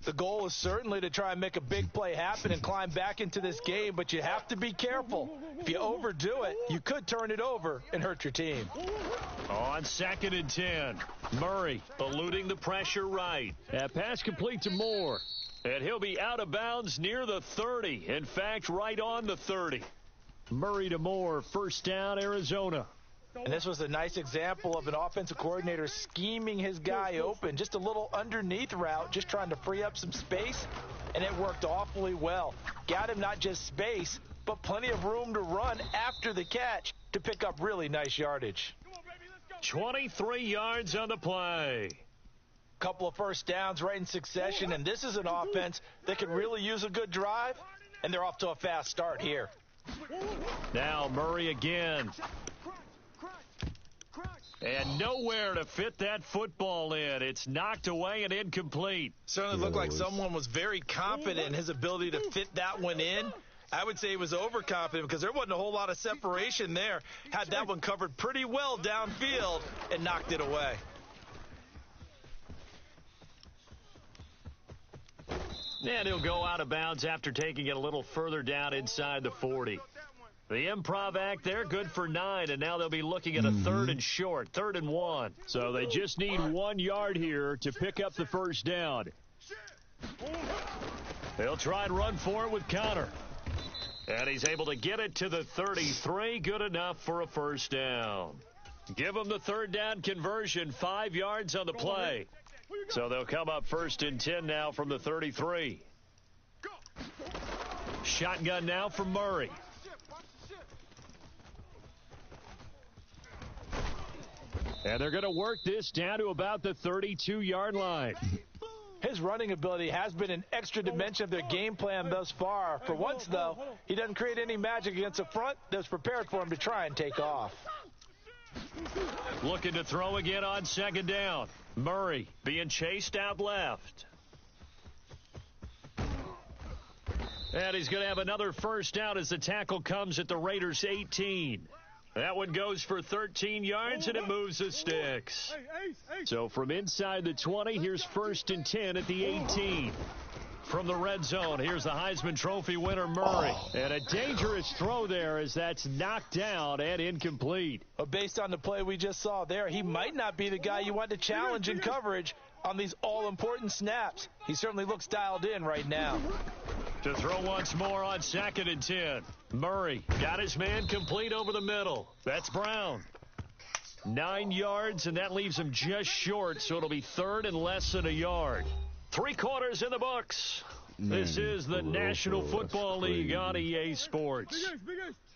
F: The goal is certainly to try and make a big play happen and climb back into this game, but you have to be careful. If you overdo it, you could turn it over and hurt your team.
C: On 2nd and 10, Murray eluding the pressure right. That pass complete to Moore. And he'll be out of bounds near the 30. In fact, right on the 30. Murray to Moore, first down, Arizona.
F: And this was a nice example of an offensive coordinator scheming his guy open. Just a little underneath route, just trying to free up some space, and it worked awfully well. Got him not just space, but plenty of room to run after the catch to pick up really nice yardage.
C: 23 yards on the play.
F: Couple of first downs right in succession, and this is an offense that could really use a good drive, and they're off to a fast start here.
C: Now Murray again. And nowhere to fit that football in. It's knocked away and incomplete.
F: Certainly looked like someone was very confident in his ability to fit that one in. I would say he was overconfident because there wasn't a whole lot of separation there. Had that one covered pretty well downfield and knocked it away.
C: And he'll go out of bounds after taking it a little further down inside the 40. The improv act there, good for 9, and now they'll be looking at a 3rd and short, 3rd and 1. So they just need 1 yard here to pick up the first down. They'll try and run for it with Connor. And he's able to get it to the 33, good enough for a first down. Give them the 3rd down conversion, 5 yards on the play. So they'll come up 1st and 10 now from the 33. Shotgun now for Murray. And they're going to work this down to about the 32-yard line.
F: His running ability has been an extra dimension of their game plan thus far. For once, though, he doesn't create any magic against the front that was prepared for him to try and take off.
C: Looking to throw again on 2nd down. Murray being chased out left. And he's going to have another first down as the tackle comes at the Raiders' 18. That one goes for 13 yards, and it moves the sticks. So from inside the 20, here's 1st and 10 at the 18. From the red zone, here's the Heisman Trophy winner, Murray. And a dangerous throw there as that's knocked down and incomplete.
F: But based on the play we just saw there, he might not be the guy you want to challenge in coverage on these all-important snaps. He certainly looks dialed in right now.
C: To throw once more on 2nd and 10. Murray got his man complete over the middle. That's Brown. 9 yards, and that leaves him just short, so it'll be 3rd and less than a yard. 3 quarters in the books. This is the National Football League on EA Sports.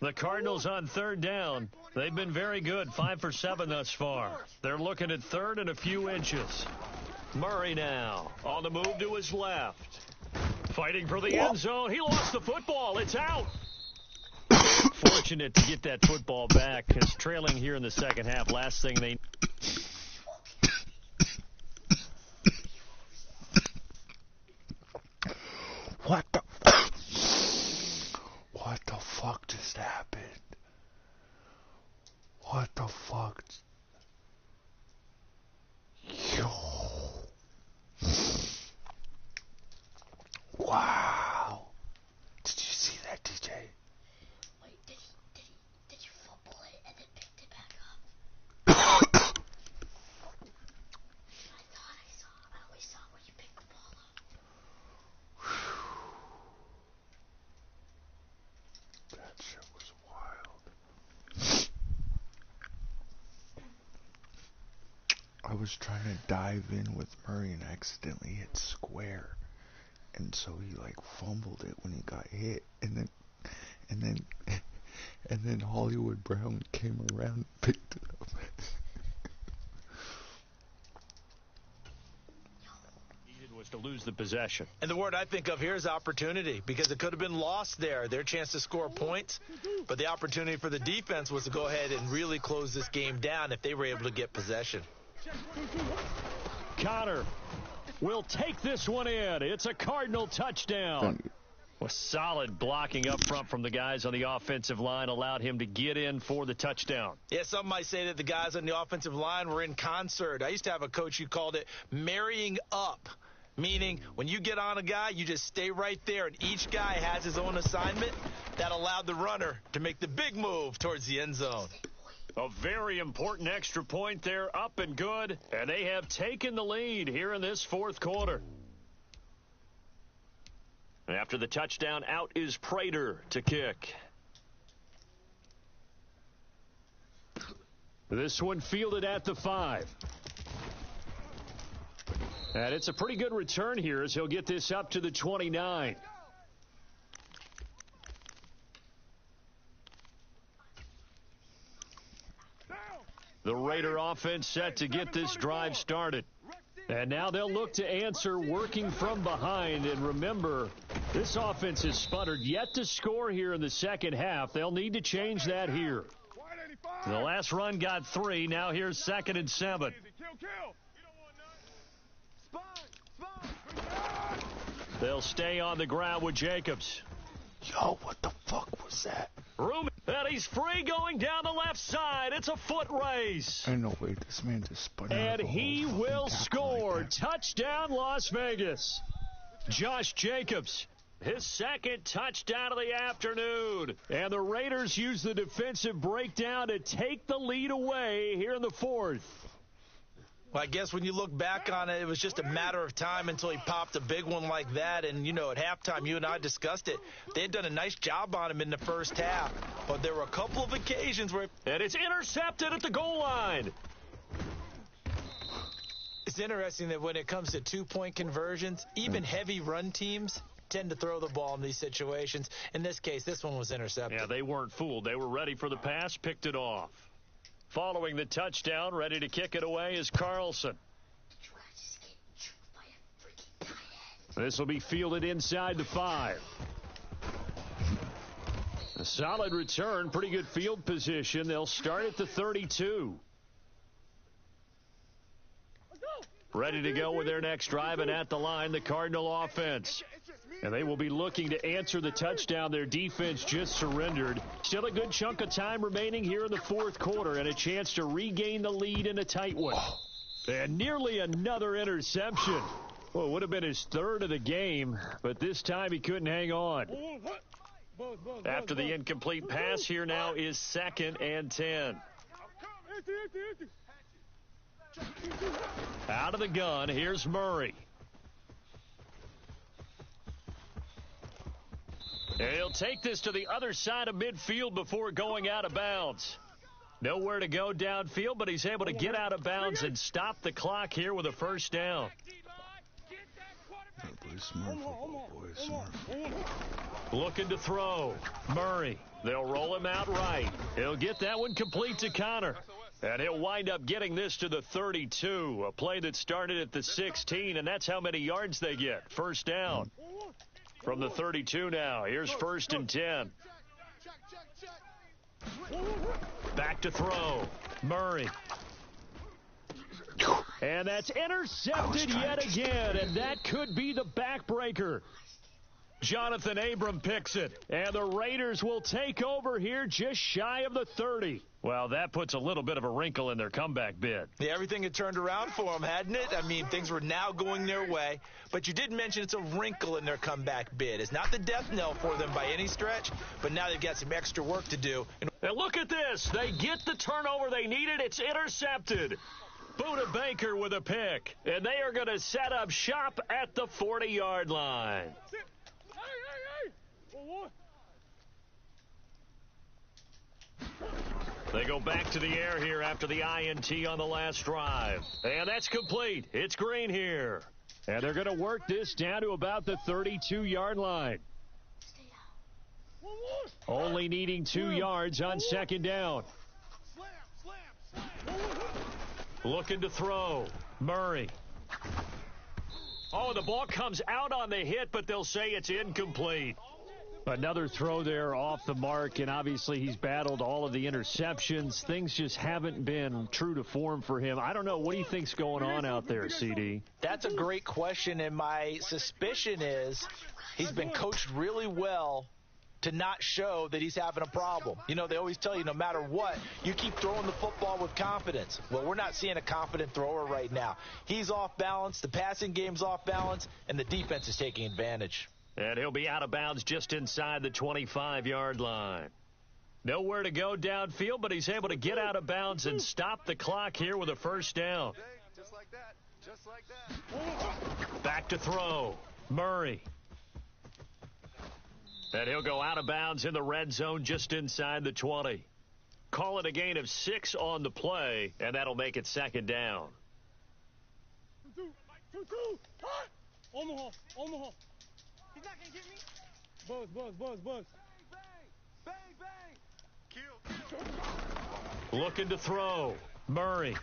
C: The Cardinals on 3rd down. They've been very good, 5 for 7 thus far. They're looking at 3rd and a few inches. Murray now on the move to his left. Fighting for the end zone. He lost the football. It's out. Fortunate to get that football back because trailing here in the second half, last thing they...
G: I was trying to dive in with Murray and accidentally hit square. And so he like fumbled it when he got hit, and then Hollywood Brown came around and picked it up.
C: Needed was to lose the possession.
F: And the word I think of here is opportunity, because it could have been lost there, their chance to score points. But the opportunity for the defense was to go ahead and really close this game down if they were able to get possession.
C: Connor will take this one in. It's a Cardinal touchdown. With solid blocking up front from the guys on the offensive line allowed him to get in for the touchdown.
F: Yeah, some might say that the guys on the offensive line were in concert. I used to have a coach who called it marrying up, meaning when you get on a guy, you just stay right there, and each guy has his own assignment. That allowed the runner to make the big move towards the end zone.
C: A very important extra point there, up and good, and they have taken the lead here in this fourth quarter. After the touchdown, out is Prater to kick. This one fielded at the 5. And it's a pretty good return here as he'll get this up to the 29. The Raider offense set to get this drive started. And now they'll look to answer working from behind. And remember, this offense has sputtered yet to score here in the second half. They'll need to change that here. The last run got 3. Now here's 2nd and 7. They'll stay on the ground with Jacobs.
G: Yo, what the fuck was that?
C: Room, and he's free going down the left side. It's a foot race.
G: Ain't no way this man just spun out.
C: And he will score. Touchdown, Las Vegas. Josh Jacobs, his 2nd touchdown of the afternoon. And the Raiders use the defensive breakdown to take the lead away here in the 4th.
F: Well, I guess when you look back on it, it was just a matter of time until he popped a big one like that. And, you know, at halftime, you and I discussed it. They had done a nice job on him in the first half. But there were a couple of occasions where...
C: And it's intercepted at the goal line.
F: It's interesting that when it comes to two-point conversions, even heavy run teams tend to throw the ball in these situations. In this case, this one was intercepted.
C: Yeah, they weren't fooled. They were ready for the pass, picked it off. Following the touchdown, ready to kick it away is Carlson. This will be fielded inside the 5. A solid return, pretty good field position. They'll start at the 32. Ready to go with their next drive, and at the line, the Cardinal offense. And they will be looking to answer the touchdown their defense just surrendered. Still a good chunk of time remaining here in the 4th quarter, and a chance to regain the lead in a tight one. And nearly another interception. Well, it would have been his 3rd of the game, but this time he couldn't hang on. After the incomplete pass, here now is 2nd and 10. Out of the gun, here's Murray. He'll take this to the other side of midfield before going out of bounds. Nowhere to go downfield, but he's able to get out of bounds and stop the clock here with a first down. Looking to throw. Murray. They'll roll him out right. He'll get that one complete to Connor. And he'll wind up getting this to the 32. A play that started at the 16, and that's how many yards they get. First down. From the 32 now. Here's 1st and 10. Back to throw. Murray. And that's intercepted yet again, and that could be the backbreaker. Jonathan Abram picks it, and the Raiders will take over here just shy of the 30. Well, that puts a little bit of a wrinkle in their comeback bid.
F: Yeah, everything had turned around for them, hadn't it? I mean, things were now going their way. But you did mention it's a wrinkle in their comeback bid. It's not the death knell for them by any stretch, but now they've got some extra work to do.
C: And look at this. They get the turnover they needed. It's intercepted. Buda Baker with a pick. And they are going to set up shop at the 40-yard line. They go back to the air here after the INT on the last drive. And that's complete. It's green here. And they're going to work this down to about the 32-yard line. Only needing 2 yards on second down. Looking to throw. Murray. Oh, the ball comes out on the hit, but they'll say it's incomplete. Another throw there off the mark, and obviously he's battled all of the interceptions. Things just haven't been true to form for him. I don't know. What do you think's going on out there, CD?
F: That's a great question, and my suspicion is he's been coached really well to not show that he's having a problem. You know, they always tell you no matter what, you keep throwing the football with confidence. Well, we're not seeing a confident thrower right now. He's off balance, the passing game's off balance, and the defense is taking advantage.
C: And he'll be out of bounds just inside the 25-yard line. Nowhere to go downfield, but he's able to get out of bounds and stop the clock here with a first down.
B: Just like that. Just like that.
C: Back to throw. Murray. And he'll go out of bounds in the red zone just inside the 20. Call it a gain of 6 on the play, and that'll make it second down.
E: Omaha. He's not going to get me. Buzz.
B: Bang. Kill.
C: Looking to throw. Murray.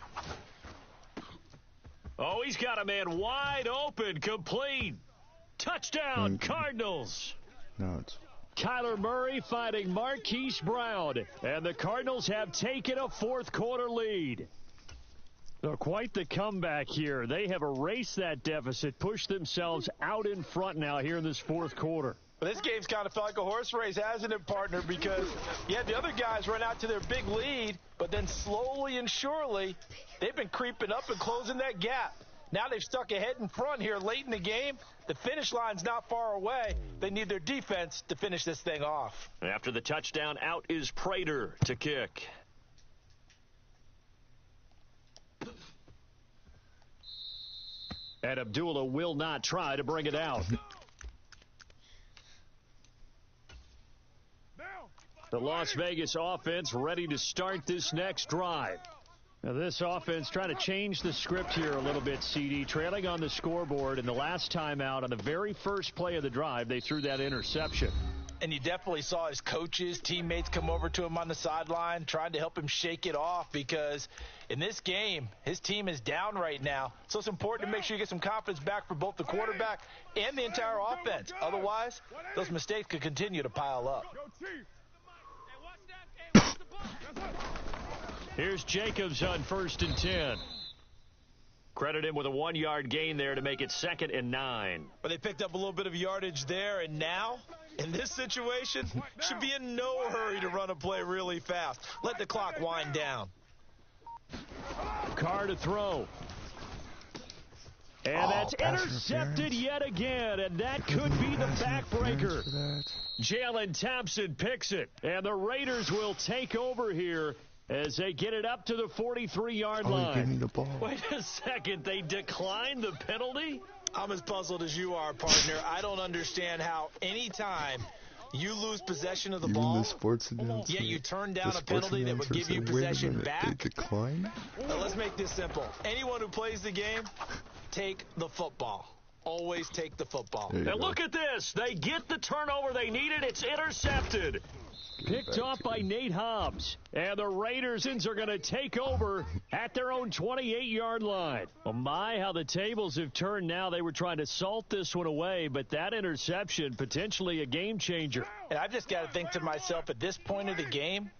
C: Oh, he's got a man wide open, complete. Touchdown, Cardinals.
G: No, it's...
C: Kyler Murray fighting Marquise Brown, and the Cardinals have taken a fourth-quarter lead. So quite the comeback here. They have erased that deficit, pushed themselves out in front now here in this fourth quarter.
F: Well, this game's kind of felt like a horse race, hasn't it, partner? Because you had the other guys run out to their big lead, but then slowly and surely, they've been creeping up and closing that gap. Now they've stuck ahead in front here late in the game. The finish line's not far away. They need their defense to finish this thing off.
C: After the touchdown, out is Prater to kick. And Abdullah will not try to bring it out. The Las Vegas offense ready to start this next drive. Now this offense trying to change the script here a little bit, CD. Trailing on the scoreboard, and the last time out on the very first play of the drive, they threw that interception.
F: And you definitely saw his coaches, teammates come over to him on the sideline, trying to help him shake it off, because in this game, his team is down right now. So it's important to make sure you get some confidence back for both the quarterback and the entire offense. Otherwise, those mistakes could continue to pile up.
C: Here's Jacobs on 1st and 10. Credit him with a 1-yard gain there to make it 2nd and 9.
F: But they picked up a little bit of yardage there, and now, in this situation, should be in no hurry to run a play really fast. Let the clock wind down.
C: Carr to throw. And that's intercepted yet again, and that could be the backbreaker. Jalen Thompson picks it, and the Raiders will take over here as they get it up to the 43-yard line.
G: Give me the ball.
C: Wait a second, they declined the penalty?
F: I'm as puzzled as you are, partner. I don't understand how any time you lose possession of the ball, yet you turn down a penalty that would give you possession back.
G: They decline?
F: Now, let's make this simple. Anyone who plays the game, take the football. Always take the football.
C: And look at this. They get the turnover they needed. It's intercepted. Picked off by Nate Hobbs. And the Raiders are going to take over at their own 28-yard line. Oh, my, how the tables have turned now. They were trying to salt this one away, but that interception, potentially a game changer.
F: And I've just got to think to myself, at this point of the game,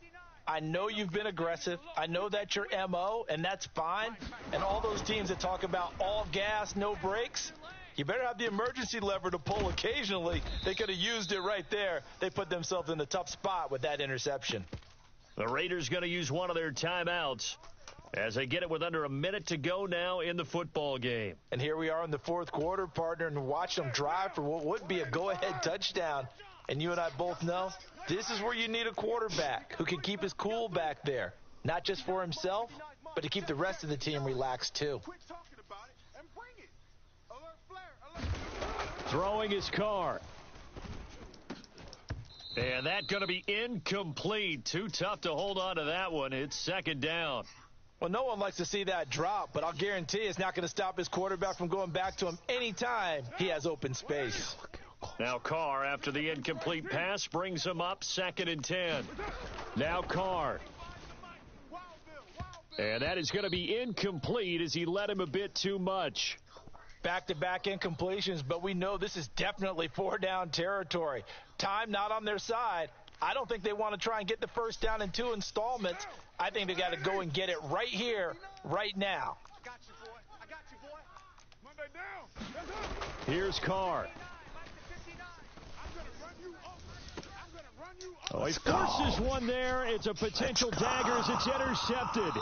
F: I know you've been aggressive. I know that's your MO, and that's fine. And all those teams that talk about all gas, no brakes, you better have the emergency lever to pull occasionally. They could have used it right there. They put themselves in a tough spot with that interception.
C: The Raiders going to use one of their timeouts as they get it with under a minute to go now in the football game.
F: And here we are in the fourth quarter, partner, and watch them drive for what would be a go-ahead touchdown. And you and I both know this is where you need a quarterback who can keep his cool back there, not just for himself, but to keep the rest of the team relaxed too.
C: Throwing his car. And that going to be incomplete. Too tough to hold on to that one. It's second down.
F: Well, no one likes to see that drop, but I'll guarantee it's not going to stop his quarterback from going back to him anytime he has open space.
C: Now Carr, after the incomplete pass, brings him up 2nd and 10. Now Carr. And that is going to be incomplete as he led him a bit too much.
F: Back-to-back incompletions, but we know this is definitely 4-down territory. Time not on their side. I don't think they want to try and get the first down in 2 installments. I think they got to go and get it right here, right now.
B: I got you, boy. I got you, boy.
E: Monday down.
C: Here's Carr. Oh, he forces one there. It's a potential dagger as it's intercepted.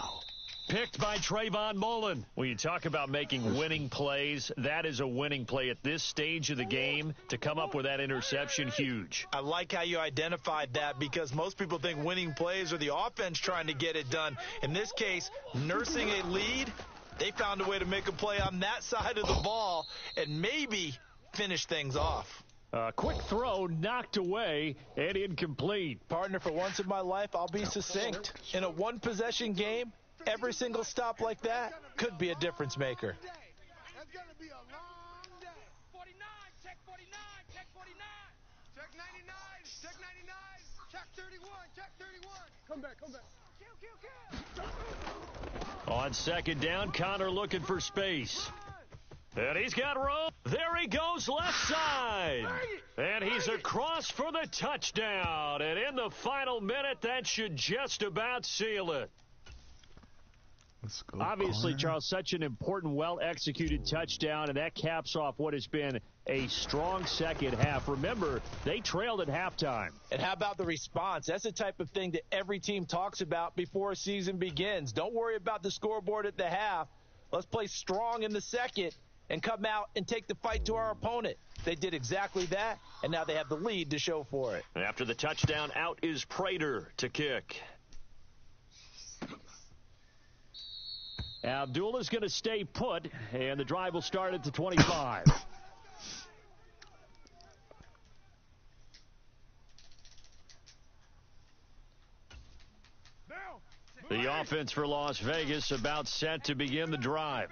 C: Picked by Trayvon Mullen. When you talk about making winning plays, that is a winning play at this stage of the game. To come up with that interception, huge.
F: I like how you identified that because most people think winning plays are the offense trying to get it done. In this case, nursing a lead, they found a way to make a play on that side of the ball and maybe finish things off.
C: Quick throw, knocked away, and incomplete.
F: Partner, for once in my life, I'll be succinct. In a one-possession game, every single stop like that could be a difference maker.
B: That's going to be a long day.
E: 49, check 49, check 49.
B: Check 99, check 99, check 31, check 31.
E: Come back.
B: Kill.
C: On second down, Connor looking for space. And he's got room. There he goes, left side. And he's across for the touchdown. And in the final minute, that should just about seal it.
G: Let's go,
C: Obviously,
G: Connor.
C: Charles, such an important, well-executed touchdown, and that caps off what has been a strong second half. Remember, they trailed at halftime.
F: And how about the response? That's the type of thing that every team talks about before a season begins. Don't worry about the scoreboard at the half. Let's play strong in the second and come out and take the fight to our opponent. They did exactly that, and now they have the lead to show for it.
C: After the touchdown, out is Prater to kick. Abdullah's going to stay put, and the drive will start at the 25. The offense for Las Vegas about set to begin the drive.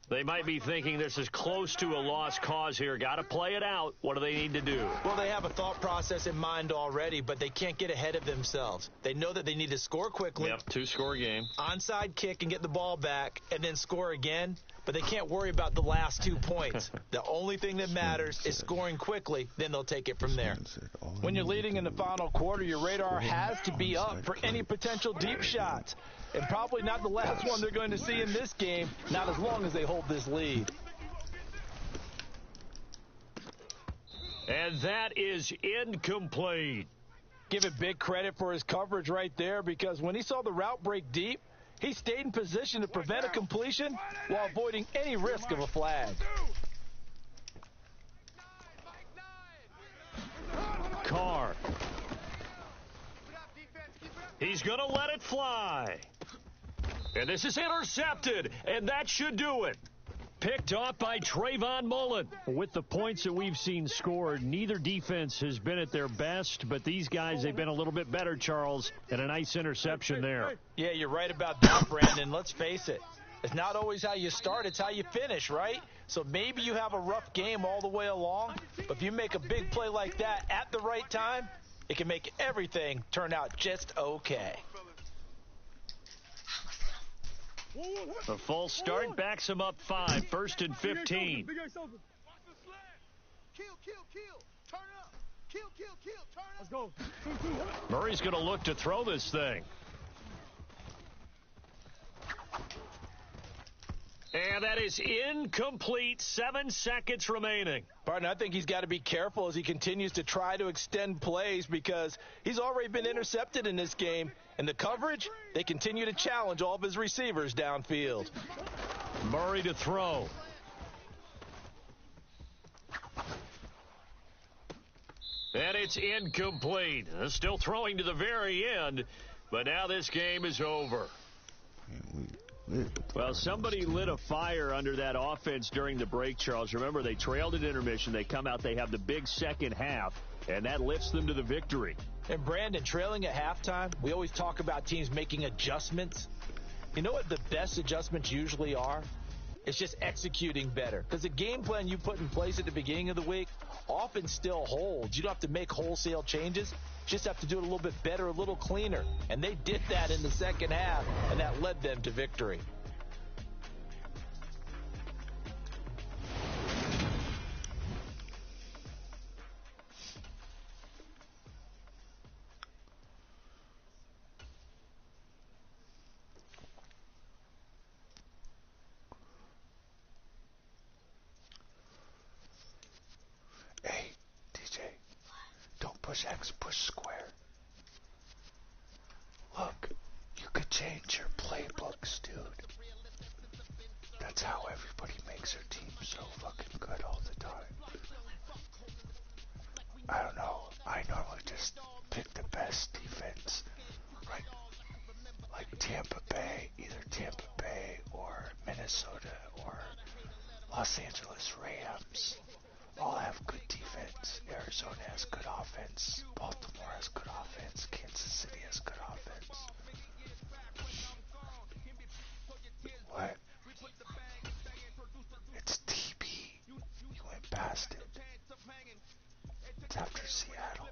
C: They might be thinking this is close to a lost cause here. Got to play it out. What do they need to do?
F: Well, they have a thought process in mind already, but they can't get ahead of themselves. They know that they need to score quickly.
C: Yep, 2-score game.
F: Onside kick and get the ball back and then score again, but they can't worry about the last 2 points. The only thing that matters is scoring quickly, then they'll take it from there. When you're leading in the final quarter, your radar has to be up for any potential deep shots. And probably not the last one they're going to see in this game, not as long as they hold this lead.
C: And that is incomplete.
F: Give it big credit for his coverage right there because when he saw the route break deep, he stayed in position to prevent a completion while avoiding any risk of a flag.
C: Carr. He's going to let it fly. And this is intercepted, and that should do it. Picked off by Trayvon Mullen. With the points that we've seen scored, neither defense has been at their best, but these guys, they've been a little bit better, Charles, and a nice interception there.
F: Yeah, you're right about that, Brandon. Let's face it. It's not always how you start, it's how you finish, right? So maybe you have a rough game all the way along, but if you make a big play like that at the right time, it can make everything turn out just okay.
C: The false start backs him up 5, 1st and 15.
B: Kill. Turn up. Kill. Turn up.
E: Let's go.
C: Murray's going to look to throw this thing. And that is incomplete. 7 seconds remaining.
F: Barton, I think he's got to be careful as he continues to try to extend plays because he's already been intercepted in this game. And the coverage, they continue to challenge all of his receivers downfield.
C: Murray to throw. And it's incomplete. Still throwing to the very end, but now this game is over. Well, somebody lit a fire under that offense during the break, Charles. Remember, they trailed at intermission. They come out, they have the big second half, and that lifts them to the victory.
F: And, Brandon, trailing at halftime, we always talk about teams making adjustments. You know what the best adjustments usually are? It's just executing better. Because the game plan you put in place at the beginning of the week often still holds. You don't have to make wholesale changes. You just have to do it a little bit better, a little cleaner. And they did that in the second half, and that led them to victory.
G: Hey, DJ, don't push X, push square. Look, you could change your playbooks, dude. That's how everybody makes their team so fucking good all the time. I don't know, I normally just pick the best defense, right? Like Tampa Bay, either Tampa Bay or Minnesota or Los Angeles Rams. All have good defense. Arizona has good offense. Baltimore has good offense. Kansas City has good offense. What? It's TB. You went past it. It's after Seattle.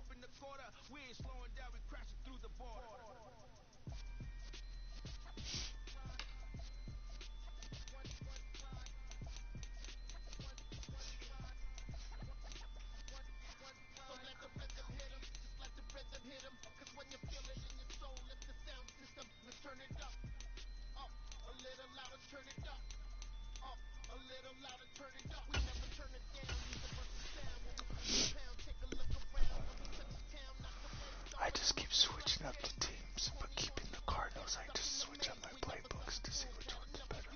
G: I just keep switching up the teams, but keeping the Cardinals, I just switch up my playbooks to see which one's better.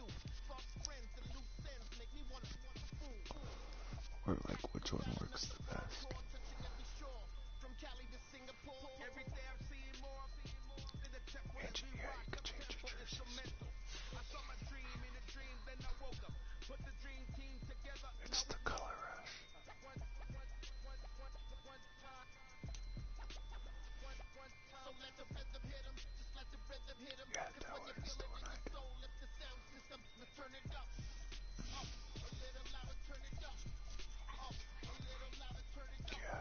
G: Or like which one works the best. Yeah, you can change your jerseys. It's the color rush. Yeah, that one is the one I do. Yeah.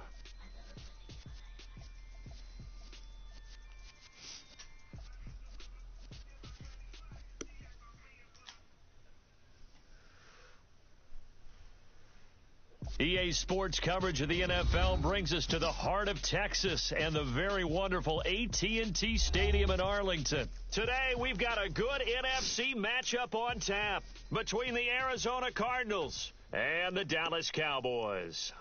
C: EA Sports coverage of the NFL brings us to the heart of Texas and the very wonderful AT&T Stadium in Arlington. Today, we've got a good NFC matchup on tap between the Arizona Cardinals and the Dallas Cowboys.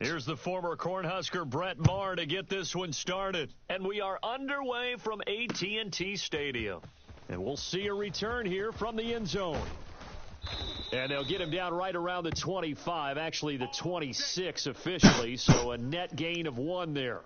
C: Here's the former Cornhusker Brett Maher to get this one started. And we are underway from AT&T Stadium. And we'll see a return here from the end zone. And they'll get him down right around the 25, actually the 26 officially, so a net gain of 1 there.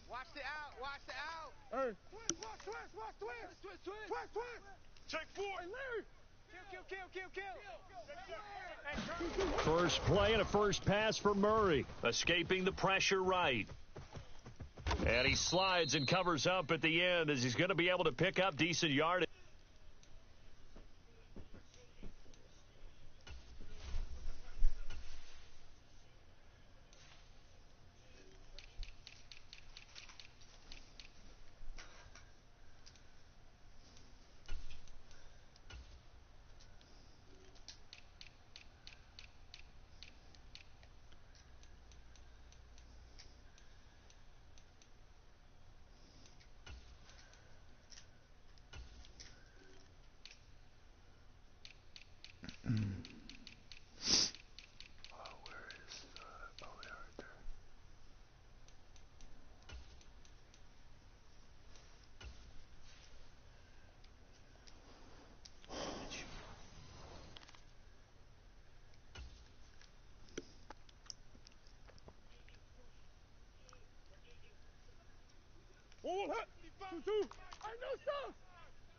D: Watch the out, watch the out. Hey. Twist.
E: Check 4.
D: Hey, Larry. Kill.
C: First play and a first pass for Murray, escaping the pressure right. And he slides and covers up at the end as he's going to be able to pick up decent yardage.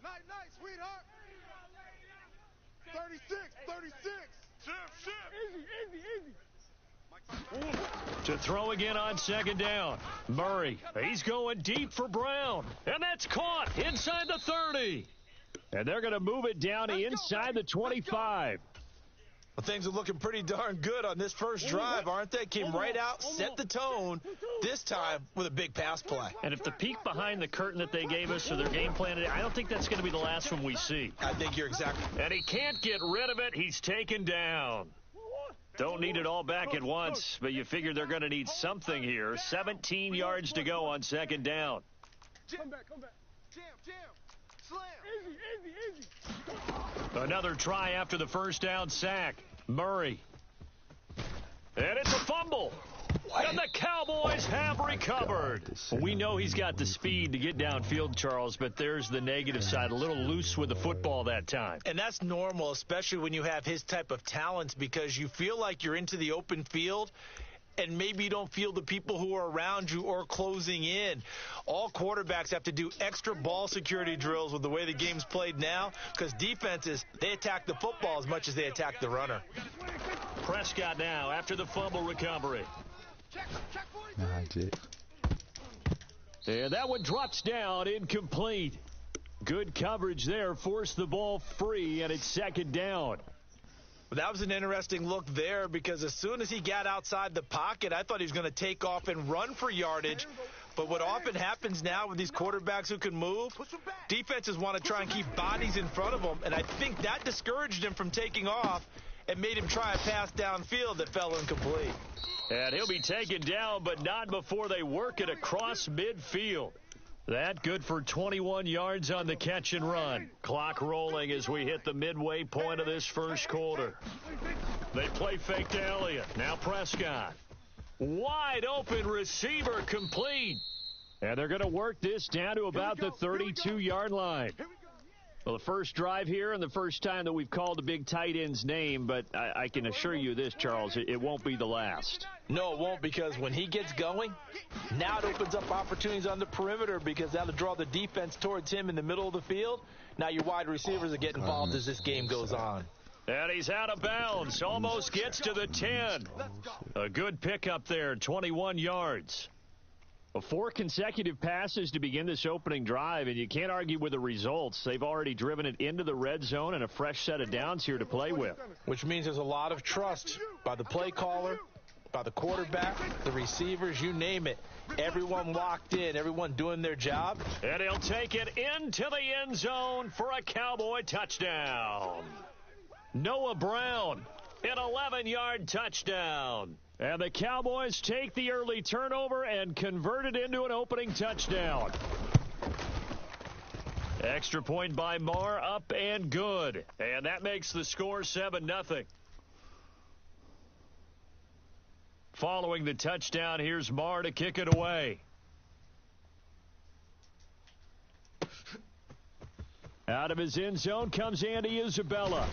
D: Night, sweetheart. 36. Easy.
C: To throw again on second down. Murray, he's going deep for Brown. And that's caught inside the 30. And they're going to move it down to inside the 25.
F: Well, things are looking pretty darn good on this first drive, aren't they? Came right out, set the tone, this time with a big pass play.
C: And if the peek behind the curtain that they gave us or their game plan, I don't think that's going to be the last one we see.
F: I think you're exactly.
C: And he can't get rid of it. He's taken down. Don't need it all back at once, but you figure they're going to need something here. 17 yards to go on second down.
D: Come back. Jam. Slam. Easy.
C: Another try after the first down sack. Murray. And it's a fumble. And the Cowboys have recovered. We know he's got the speed to get downfield, Charles, but there's the negative side. A little loose with the football that time.
F: And that's normal, especially when you have his type of talents, because you feel like you're into the open field and maybe you don't feel the people who are around you or closing in. All quarterbacks have to do extra ball security drills with the way the game's played now, because defenses, they attack the football as much as they attack the runner.
C: Prescott now after the fumble recovery. And that one drops down, incomplete. Good coverage there, forced the ball free, and it's second down.
F: Well, that was an interesting look there, because as soon as he got outside the pocket, I thought he was going to take off and run for yardage. But what often happens now with these quarterbacks who can move, defenses want to try and keep bodies in front of them, and I think that discouraged him from taking off and made him try a pass downfield that fell incomplete.
C: And he'll be taken down, but not before they work it across midfield. That good for 21 yards on the catch and run. Clock rolling as we hit the midway point of this first quarter. They play fake to Elliott. Now Prescott. Wide open receiver complete. And they're going to work this down to about the 32-yard line. Well, the first drive here and the first time that we've called a big tight end's name, but I can assure you this, Charles, it won't be the last.
F: No, it won't, because when he gets going, now it opens up opportunities on the perimeter, because that'll draw the defense towards him in the middle of the field. Now your wide receivers are getting involved as this game goes on.
C: And he's out of bounds, almost gets to the 10. A good pickup there, 21 yards. 4 consecutive passes to begin this opening drive, and you can't argue with the results. They've already driven it into the red zone and a fresh set of downs here to play with.
F: Which means there's a lot of trust by the play caller, by the quarterback, the receivers, you name it. Everyone locked in, everyone doing their job.
C: And he'll take it into the end zone for a Cowboy touchdown. Noah Brown, an 11-yard touchdown. And the Cowboys take the early turnover and convert it into an opening touchdown. Extra point by Marr, up and good. And that makes the score 7-0. Following the touchdown, here's Marr to kick it away. Out of his end zone comes Andy Isabella.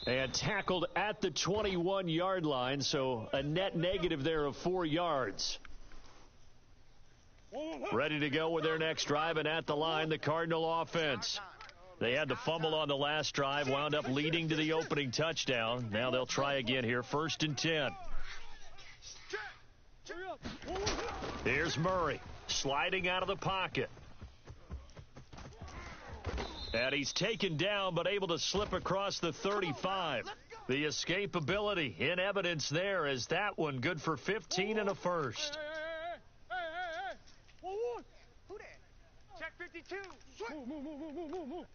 C: And tackled at the 21-yard line, so a net negative there of 4 yards. Ready to go with their next drive, and at the line, the Cardinal offense. They had the fumble on the last drive, wound up leading to the opening touchdown. Now they'll try again here, 1st and 10. Here's Murray, sliding out of the pocket. And he's taken down, but able to slip across the 35. The escapability in evidence there, as that one good for 15 and a first.
D: Hey. Who that? Check 52. Move.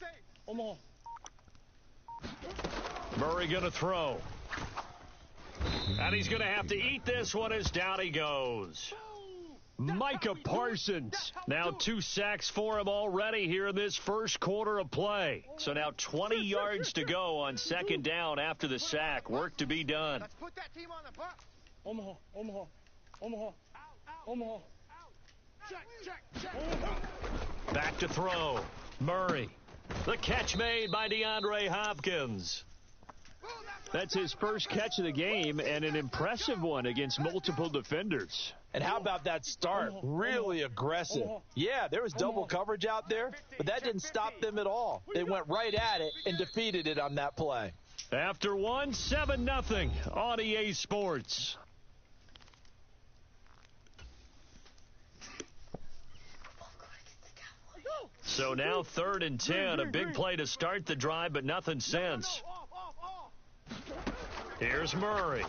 D: Safe.
C: Murray going to throw. And he's going to have to eat this one as down he goes. Micah Parsons, now 2 sacks for him already here in this first quarter of play. So now 20 yards to go on second down after the sack. Work to be done.
D: Let's put that team on the bus. Omaha. Check.
C: Back to throw. Murray. The catch made by DeAndre Hopkins. That's his first catch of the game, and an impressive one against multiple defenders.
F: And how about that start? Really aggressive. Yeah, there was double coverage out there, but that didn't stop them at all. They went right at it and defeated it on that play.
C: After one, 7-0 on EA Sports. So now 3rd and 10, a big play to start the drive, but nothing since. Here's Murray.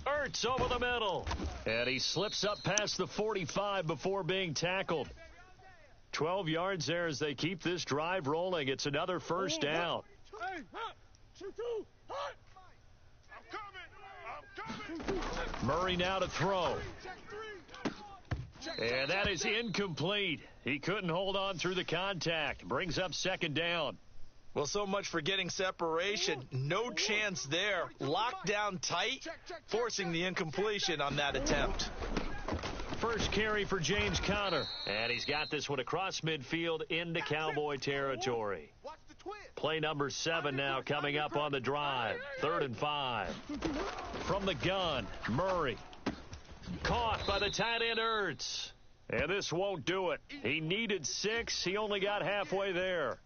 C: Ertz over the middle. And he slips up past the 45 before being tackled. 12 yards there as they keep this drive rolling. It's another first down. Murray now to throw. And that is incomplete. He couldn't hold on through the contact. Brings up 2nd down.
F: Well, so much for getting separation. No chance there. Locked down tight, forcing the incompletion on that attempt.
C: First carry for James Conner. And he's got this one across midfield into Cowboy territory. Play number 7 now coming up on the drive. 3rd and 5. From the gun, Murray. Caught by the tight end Ertz. And this won't do it. He needed 6. He only got halfway there.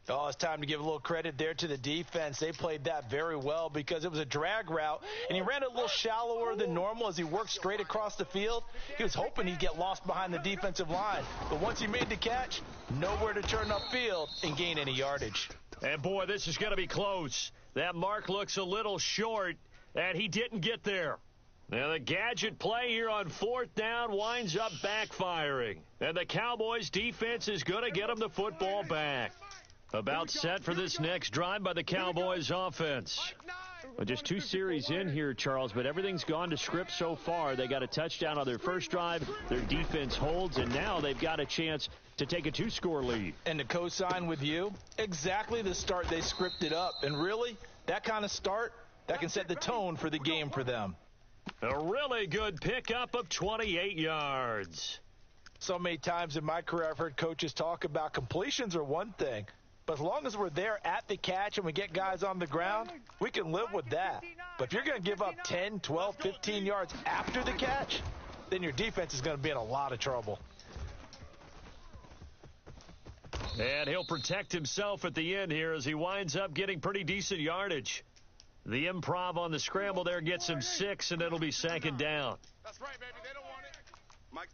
F: Oh, it's time to give a little credit there to the defense. They played that very well because it was a drag route, and he ran it a little shallower than normal as he worked straight across the field. He was hoping he'd get lost behind the defensive line. But once he made the catch, nowhere to turn upfield and gain any yardage.
C: And, boy, this is going to be close. That mark looks a little short, and he didn't get there. Now the gadget play here on 4th down winds up backfiring. And the Cowboys' defense is going to get them the football back. About set for this next drive by the Cowboys offense. Well, just 2 series in here, Charles, but everything's gone to script so far. They got a touchdown on their first drive. Their defense holds, and now they've got a chance to take a 2-score lead.
F: And to co-sign with you, exactly the start they scripted up. And really, that kind of start, that can set the tone for the game for them.
C: A really good pickup of 28 yards.
F: So many times in my career I've heard coaches talk about completions are one thing, but as long as we're there at the catch and we get guys on the ground, we can live with that. But if you're going to give up 10, 12, 15 yards after the catch, then your defense is going to be in a lot of trouble.
C: And he'll protect himself at the end here as he winds up getting pretty decent yardage. The improv on the scramble there gets him 6, and it'll be 2nd down.
E: That's right, baby. They don't want it. Mike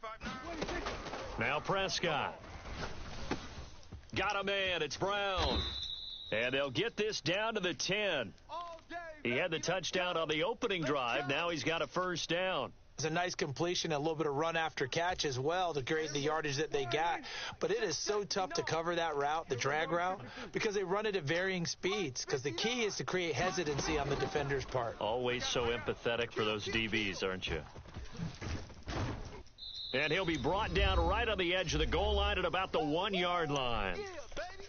E: 5-9.
C: Now Prescott. Got a man. It's Brown. And they'll get this down to the 10. He had the touchdown on the opening drive. Now he's got a first down.
F: It's a nice completion, a little bit of run after catch as well to create the yardage that they got. But it is so tough to cover that route, the drag route, because they run it at varying speeds. Because the key is to create hesitancy on the defender's part.
C: Always so empathetic for those DBs, aren't you? And he'll be brought down right on the edge of the goal line at about the 1-yard line.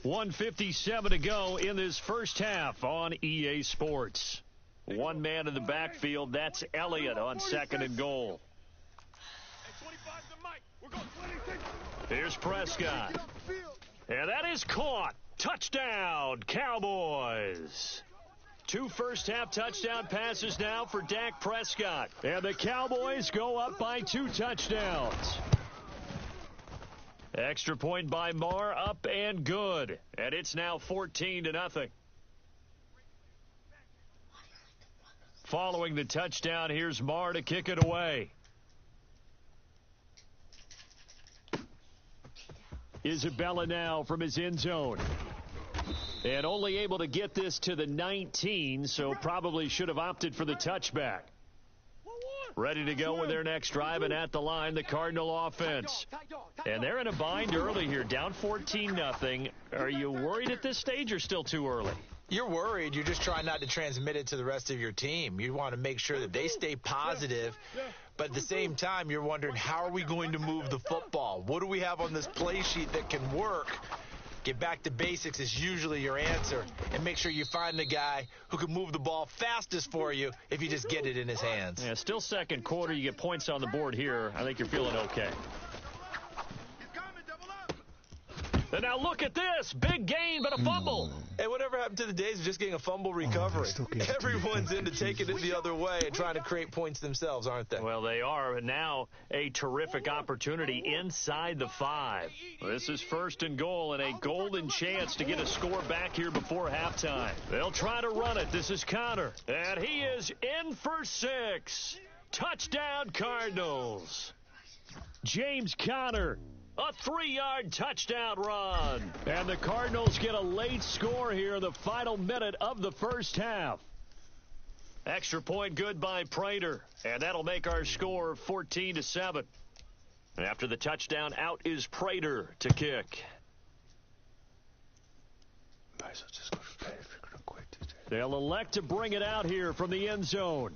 C: 1:57 to go in this first half on EA Sports. One man in the backfield, that's Elliott on 2nd and goal. Here's Prescott. And that is caught. Touchdown, Cowboys. 2 first-half touchdown passes now for Dak Prescott. And the Cowboys go up by 2 touchdowns. Extra point by Marr, up and good. And it's now 14-0. Following the touchdown, here's Marr to kick it away. Isabella now from his end zone. And only able to get this to the 19, so probably should have opted for the touchback. Ready to go with their next drive, and at the line, the Cardinal offense. And they're in a bind early here, down 14-0. Are you worried at this stage or still too early?
F: You're worried. You're just trying not to transmit it to the rest of your team. You want to make sure that they stay positive, but at the same time, you're wondering, how are we going to move the football? What do we have on this play sheet that can work? Get back to basics is usually your answer, and make sure you find the guy who can move the ball fastest for you if you just get it in his hands.
C: Yeah, still second quarter. You get points on the board here. I think you're feeling okay. And now look at this. Big gain, but a fumble.
F: Hey, whatever happened to the days of just getting a fumble recovery? Everyone's into taking it the other way and trying to create points themselves, aren't they?
C: Well, they are. And now a terrific opportunity inside the 5. This is 1st and goal and a golden chance to get a score back here before halftime. They'll try to run it. This is Connor. And he is in for 6. Touchdown, Cardinals. James Conner. A 3-yard touchdown run. And the Cardinals get a late score here in the final minute of the first half. Extra point good by Prater. And that'll make our score 14-7. After the touchdown, out is Prater to kick. They'll elect to bring it out here from the end zone.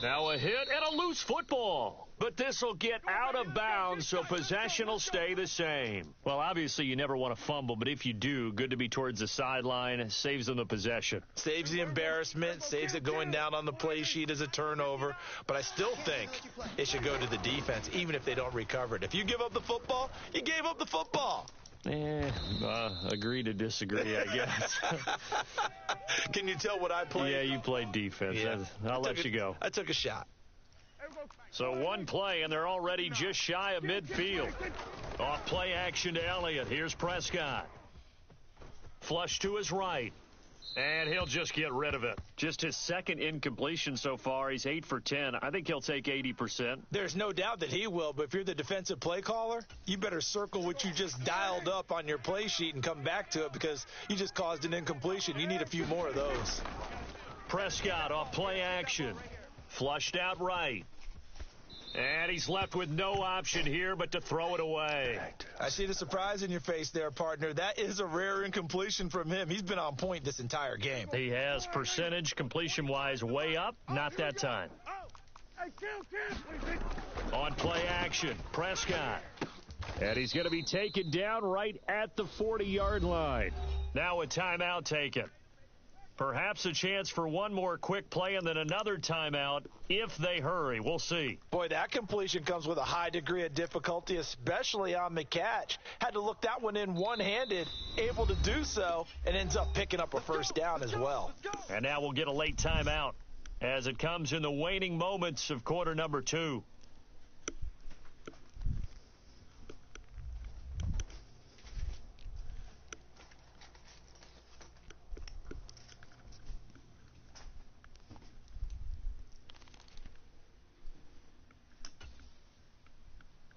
C: Now a hit and a loose football. But this will get out of bounds, so possession will stay the same. Well, obviously you never want to fumble, but if you do, good to be towards the sideline. Saves them the possession.
F: Saves the embarrassment, saves it going down on the play sheet as a turnover. But I still think it should go to the defense, even if they don't recover it. If you give up the football, you gave up the football.
C: Agree to disagree, I guess.
F: Can you tell what I played?
C: Yeah, you played defense. Yeah. I'll let you go.
F: I took a shot.
C: So one play, and they're already just shy of midfield. Off play action to Elliott. Here's Prescott. Flush to his right. And he'll just get rid of it. Just his 2nd incompletion so far. He's 8 for 10. I think he'll take 80%.
F: There's no doubt that he will, but if you're the defensive play caller, you better circle what you just dialed up on your play sheet and come back to it because you just caused an incompletion. You need a few more of those.
C: Prescott off play action. Flushed out right. And he's left with no option here but to throw it away.
F: I see the surprise in your face there, partner. That is a rare incompletion from him. He's been on point this entire game.
C: He has percentage completion-wise way up. Not that time. On play action, Prescott. And he's going to be taken down right at the 40-yard line. Now a timeout taken. Perhaps a chance for one more quick play and then another timeout if they hurry. We'll see.
F: Boy, that completion comes with a high degree of difficulty, especially on the catch. Had to look that one in one-handed, able to do so, and ends up picking up a first down as well.
C: And now we'll get a late timeout as it comes in the waning moments of quarter number 2.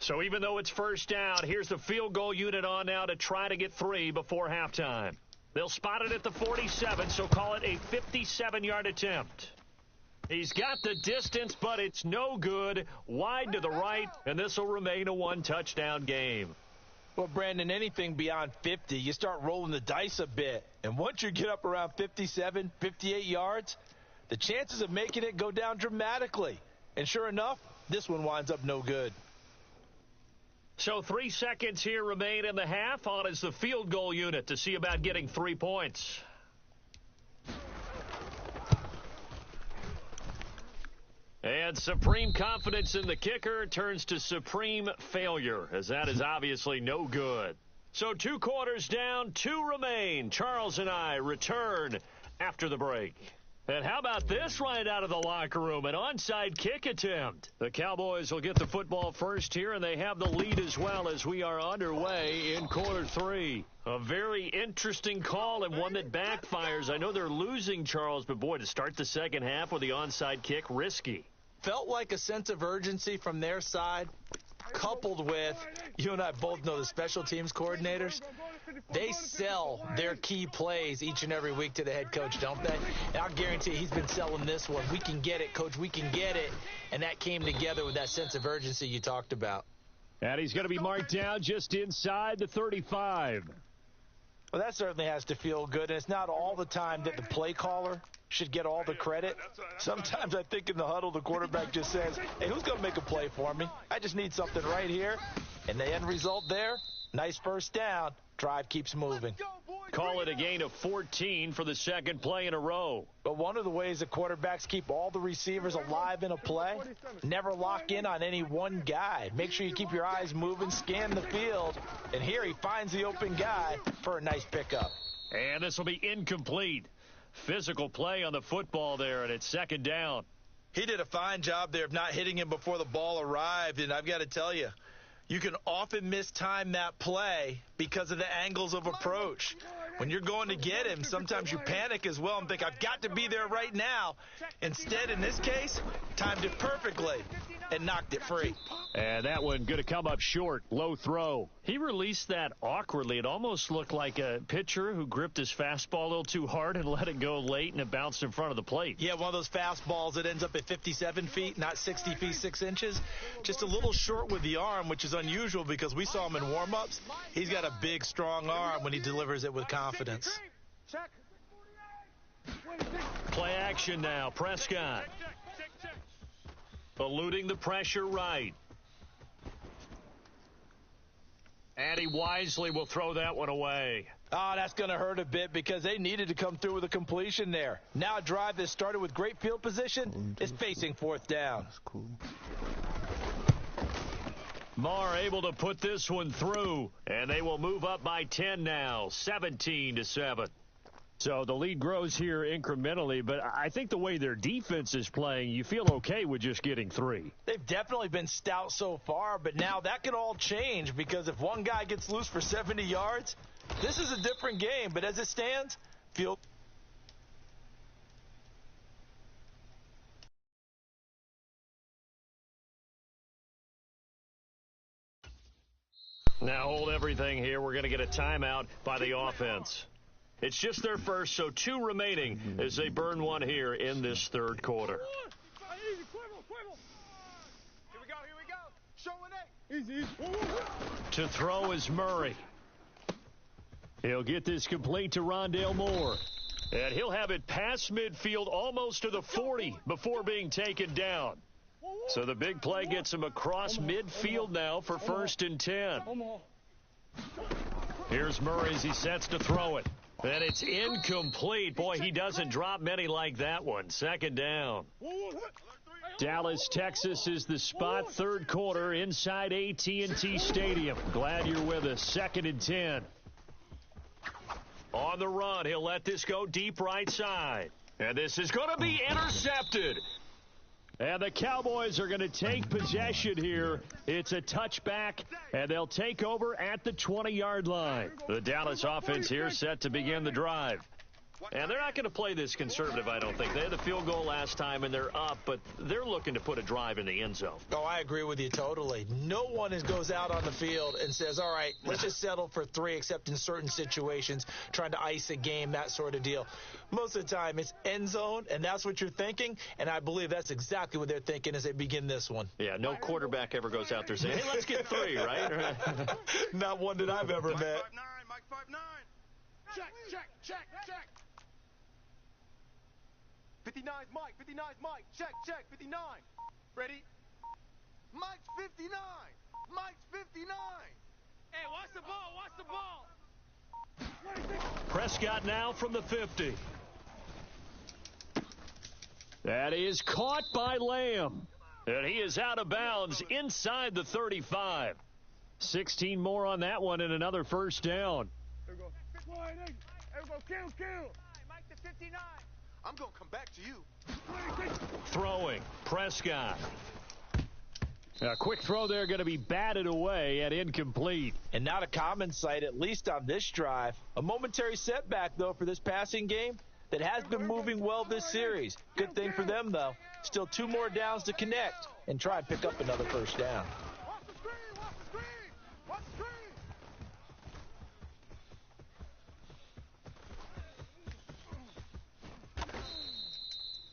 C: So even though it's first down, here's the field goal unit on now to try to get 3 before halftime. They'll spot it at the 47, so call it a 57-yard attempt. He's got the distance, but it's no good. Wide to the right, and this will remain a 1-touchdown game.
F: Well, Brandon, anything beyond 50, you start rolling the dice a bit. And once you get up around 57, 58 yards, the chances of making it go down dramatically. And sure enough, this one winds up no good.
C: So 3 seconds here remain in the half. On is the field goal unit to see about getting 3 points. And supreme confidence in the kicker turns to supreme failure, as that is obviously no good. So 2 quarters down, 2 remain. Charles and I return after the break. And how about this right out of the locker room, an onside kick attempt. The Cowboys will get the football first here, and they have the lead as well as we are underway in quarter 3. A very interesting call and one that backfires. I know they're losing, Charles, but boy, to start the second half with the onside kick, risky.
F: Felt like a sense of urgency from their side, coupled with, you and I both know the special teams coordinators, they sell their key plays each and every week to the head coach, don't they? And I'll guarantee he's been selling this one. We can get it, coach, we can get it. And that came together with that sense of urgency you talked about.
C: And he's going to be marked down just inside the 35.
F: Well, that certainly has to feel good, and it's not all the time that the play caller should get all the credit. Sometimes I think in the huddle, the quarterback just says, hey, who's going to make a play for me? I just need something right here. And the end result there, nice first down. Drive keeps moving.
C: Call it a gain of 14 for the second play in a row.
F: But one of the ways the quarterbacks keep all the receivers alive in a play, never lock in on any one guy. Make sure you keep your eyes moving, scan the field. And here he finds the open guy for a nice pickup.
C: And this will be incomplete. Physical play on the football there, and it's second down.
F: He did a fine job there of not hitting him before the ball arrived, and I've got to tell you, you can often mistime that play because of the angles of approach. When you're going to get him, sometimes you panic as well and think, I've got to be there right now. Instead, in this case, timed it perfectly and knocked it free.
C: And that one going to come up short. Low throw. He released that awkwardly. It almost looked like a pitcher who gripped his fastball a little too hard and let it go late, and it bounced in front of the plate.
F: Yeah, one of those fastballs that ends up at 57 feet, not 60 feet 6 inches. Just a little short with the arm, which is unusual because we saw him in warm-ups. He's got a big, strong arm when he delivers it with confidence.
C: Play action now. Prescott. Eluding the pressure right. And he wisely will throw that one away.
F: Oh, that's going to hurt a bit because they needed to come through with a completion there. Now a drive that started with great field position is facing fourth down.
G: That's cool.
C: Marr able to put this one through, and they will move up by 10 now, 17-7. So the lead grows here incrementally, but I think the way their defense is playing, you feel okay with just getting 3.
F: They've definitely been stout so far, but now that can all change because if one guy gets loose for 70 yards, this is a different game. But as it stands, feel.
C: Now hold everything here. We're going to get a timeout by the offense. It's just their first, so 2 remaining as they burn one here in this third quarter.
E: Here we go. Showing it.
C: To throw is Murray. He'll get this complete to Rondale Moore. And he'll have it past midfield almost to the 40 before being taken down. So the big play gets him across midfield now for 1st and 10. Here's Murray as he sets to throw it. And it's incomplete. Boy, he doesn't drop many like that one. 2nd down. Dallas, Texas is the spot. Third quarter inside AT&T Stadium. Glad you're with us. 2nd and 10. On the run, he'll let this go deep right side. And this is going to be intercepted. And the Cowboys are going to take possession here. It's a touchback, and they'll take over at the 20-yard line. The Dallas offense here set to begin the drive. And they're not going to play this conservative, I don't think. They had the field goal last time, and they're up, but they're looking to put a drive in the end zone.
F: Oh, I agree with you totally. No one goes out on the field and says, all right, let's just settle for 3, except in certain situations, trying to ice a game, that sort of deal. Most of the time, it's end zone, and that's what you're thinking, and I believe that's exactly what they're thinking as they begin this one.
C: Yeah, no quarterback ever goes out there saying, hey, let's get 3, right?
F: Not one that I've ever met.
B: Mike 5'9". Check. 59's Mike. 59's Mike. Check. 59. Ready? Mike's 59. Mike's 59.
E: Hey, watch the ball.
C: Prescott now from the 50. That is caught by Lamb. And he is out of bounds inside the 35. 16 more on that one and another 1st down.
E: Here we go. Kill. Mike the 59.
B: I'm going to come back to you.
C: Throwing. Prescott. A quick throw there going to be batted away at incomplete.
F: And not a common sight, at least on this drive. A momentary setback, though, for this passing game that has been moving well this series. Good thing for them, though. Still 2 more downs to connect and try and pick up another 1st down.
B: Watch the screen.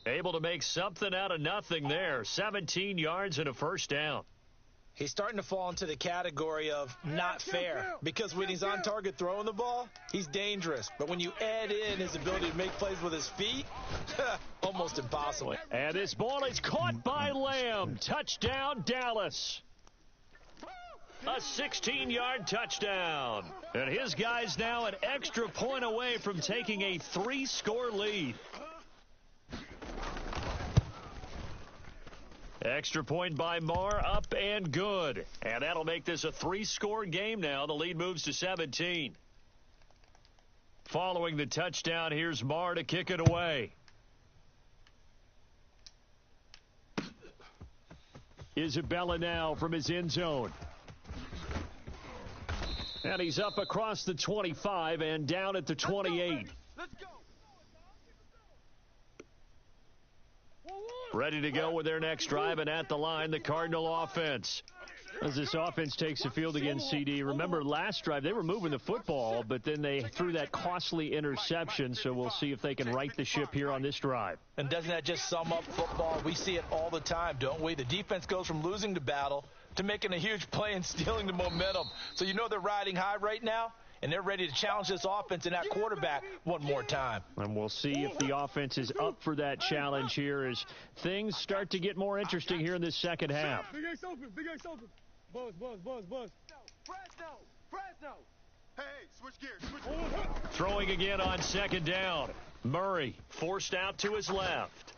C: Able to make something out of nothing there. 17 yards and a 1st down.
F: He's starting to fall into the category of not fair because when he's on target throwing the ball, he's dangerous. But when you add in his ability to make plays with his feet, almost impossible.
C: And this ball is caught by Lamb. Touchdown, Dallas. A 16-yard touchdown. And his guys now an extra point away from taking a 3-score lead. Extra point by Marr, up and good. And that'll make this a 3-score game now. The lead moves to 17. Following the touchdown, here's Marr to kick it away. Isabella now from his end zone. And he's up across the 25 and down at the 28.
B: Let's go.
C: Ready to go with their next drive, and at the line, the Cardinal offense. As this offense takes the field against CD, remember last drive they were moving the football, but then they threw that costly interception, so we'll see if they can right the ship here on this drive.
F: And doesn't that just sum up football? We see it all the time, don't we? The defense goes from losing the battle to making a huge play and stealing the momentum. So you know they're riding high right now, and they're ready to challenge this offense and that quarterback one more time.
C: And we'll see if the offense is up for that challenge here as things start to get more interesting here in this second half.
E: Big Ace open, Big Ace open. Buzz.
B: Fresno. Hey, switch gears.
C: Throwing again on second down. Murray forced out to his left.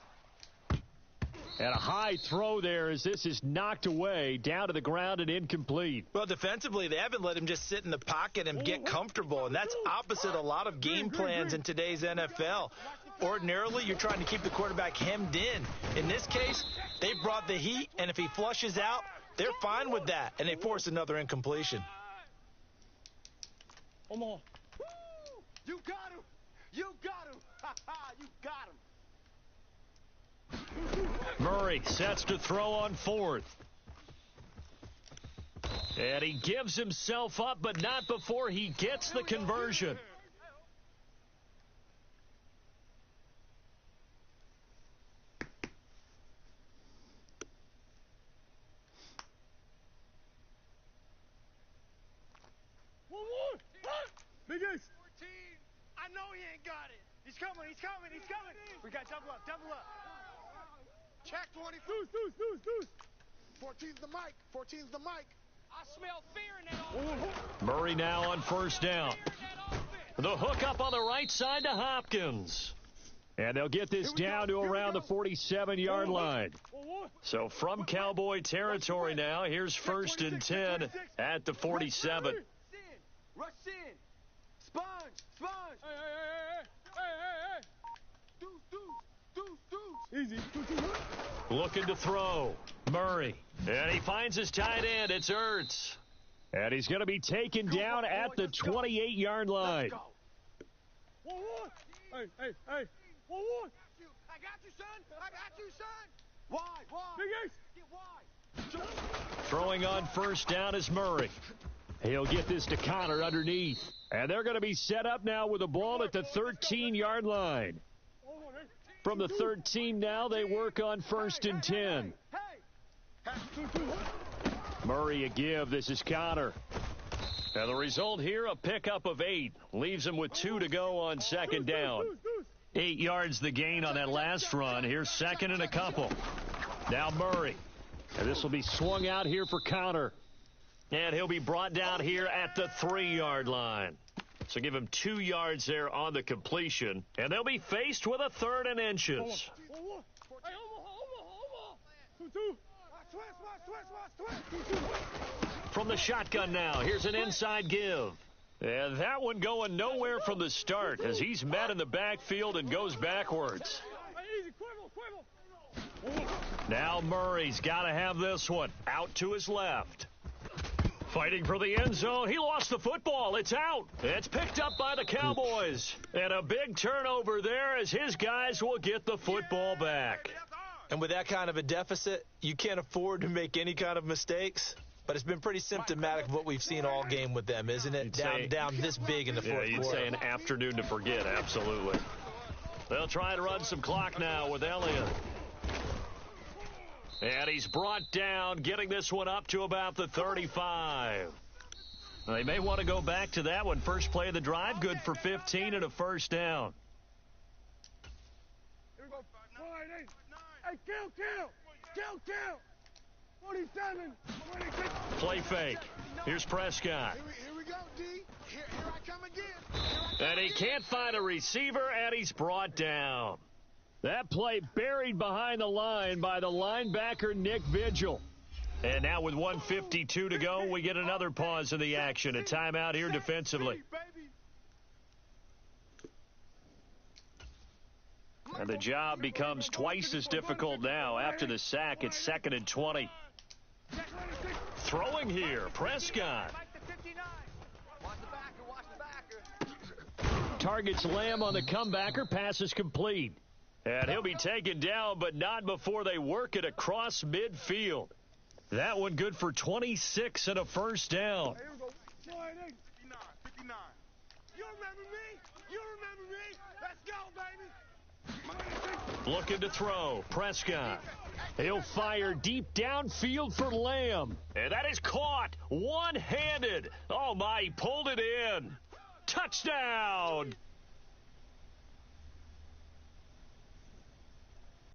C: And a high throw there as this is knocked away, down to the ground and incomplete.
F: Well, defensively, they haven't let him just sit in the pocket and get comfortable, and that's opposite a lot of game plans in today's NFL. Ordinarily, you're trying to keep the quarterback hemmed in. In this case, they brought the heat, and if he flushes out, they're fine with that, and they force another incompletion.
E: Omaha.
B: You got him. You got him. You got him.
C: Murray sets to throw on fourth. And he gives himself up, but not before he gets the conversion.
E: Big Ace.
B: 14. I know he ain't got it. He's coming. We got double up. Check 20.
E: Deuce.
B: 14's the mic.
E: I smell fear in that offense.
C: Murray now on first down. The hook up on the right side to Hopkins. And they'll get this down to around the 47-yard line. So from Cowboy territory now, here's 1st and 10 at the 47.
B: Rush in. Sponge.
E: Hey.
B: Deuce.
E: Easy.
C: Looking to throw. Murray. And he finds his tight end. It's Ertz. And he's going to be taken down at the 28-yard line.
E: Hey.
B: I got you, son. Wide.
E: Big Ace.
B: Get wide.
C: Throwing on first down is Murray. He'll get this to Connor underneath. And they're going to be set up now with the ball at the 13-yard line. From the 13 now, they work on 1st and 10. Murray a give. This is Connor. And the result here, a pickup of 8. Leaves him with 2 to go on 2nd down. 8 yards the gain on that last run. Here's 2nd and a couple. Now Murray. And this will be swung out here for Connor. And he'll be brought down here at the 3-yard line. So give him 2 yards there on the completion. And they'll be faced with a 3rd and inches. From the shotgun now, here's an inside give. And that one going nowhere from the start as he's met in the backfield and goes backwards. Now Murray's got to have this one. Out to his left. Fighting for the end zone. He lost the football. It's out. It's picked up by the Cowboys. And a big turnover there as his guys will get the football back.
F: And with that kind of a deficit, you can't afford to make any kind of mistakes. But it's been pretty symptomatic of what we've seen all game with them, isn't it? Down this big in the fourth quarter.
C: You'd say an afternoon to forget, absolutely. They'll try to run some clock now with Elliott. And he's brought down, getting this one up to about the 35. They may want to go back to that one. First play of the drive, good for 15 and a 1st down.
E: Here we go. Hey, kill. 47. 26.
C: Play fake. Here's Prescott.
D: Here we go, D. Here I come again.
C: And he can't find a receiver, and he's brought down. That play buried behind the line by the linebacker, Nick Vigil. And now with 1:52 to go, we get another pause in the action. A timeout here defensively. And the job becomes twice as difficult now. After the sack, it's 2nd and 20. Throwing here, Prescott. Targets Lamb on the comebacker. Pass is complete. And he'll be taken down, but not before they work it across midfield. That one good for 26 and a first down.
D: Here we go. 59. You remember me? You remember me? Let's go, baby.
C: Looking to throw. Prescott. He'll fire deep downfield for Lamb. And that is caught one-handed. Oh, my, he pulled it in. Touchdown.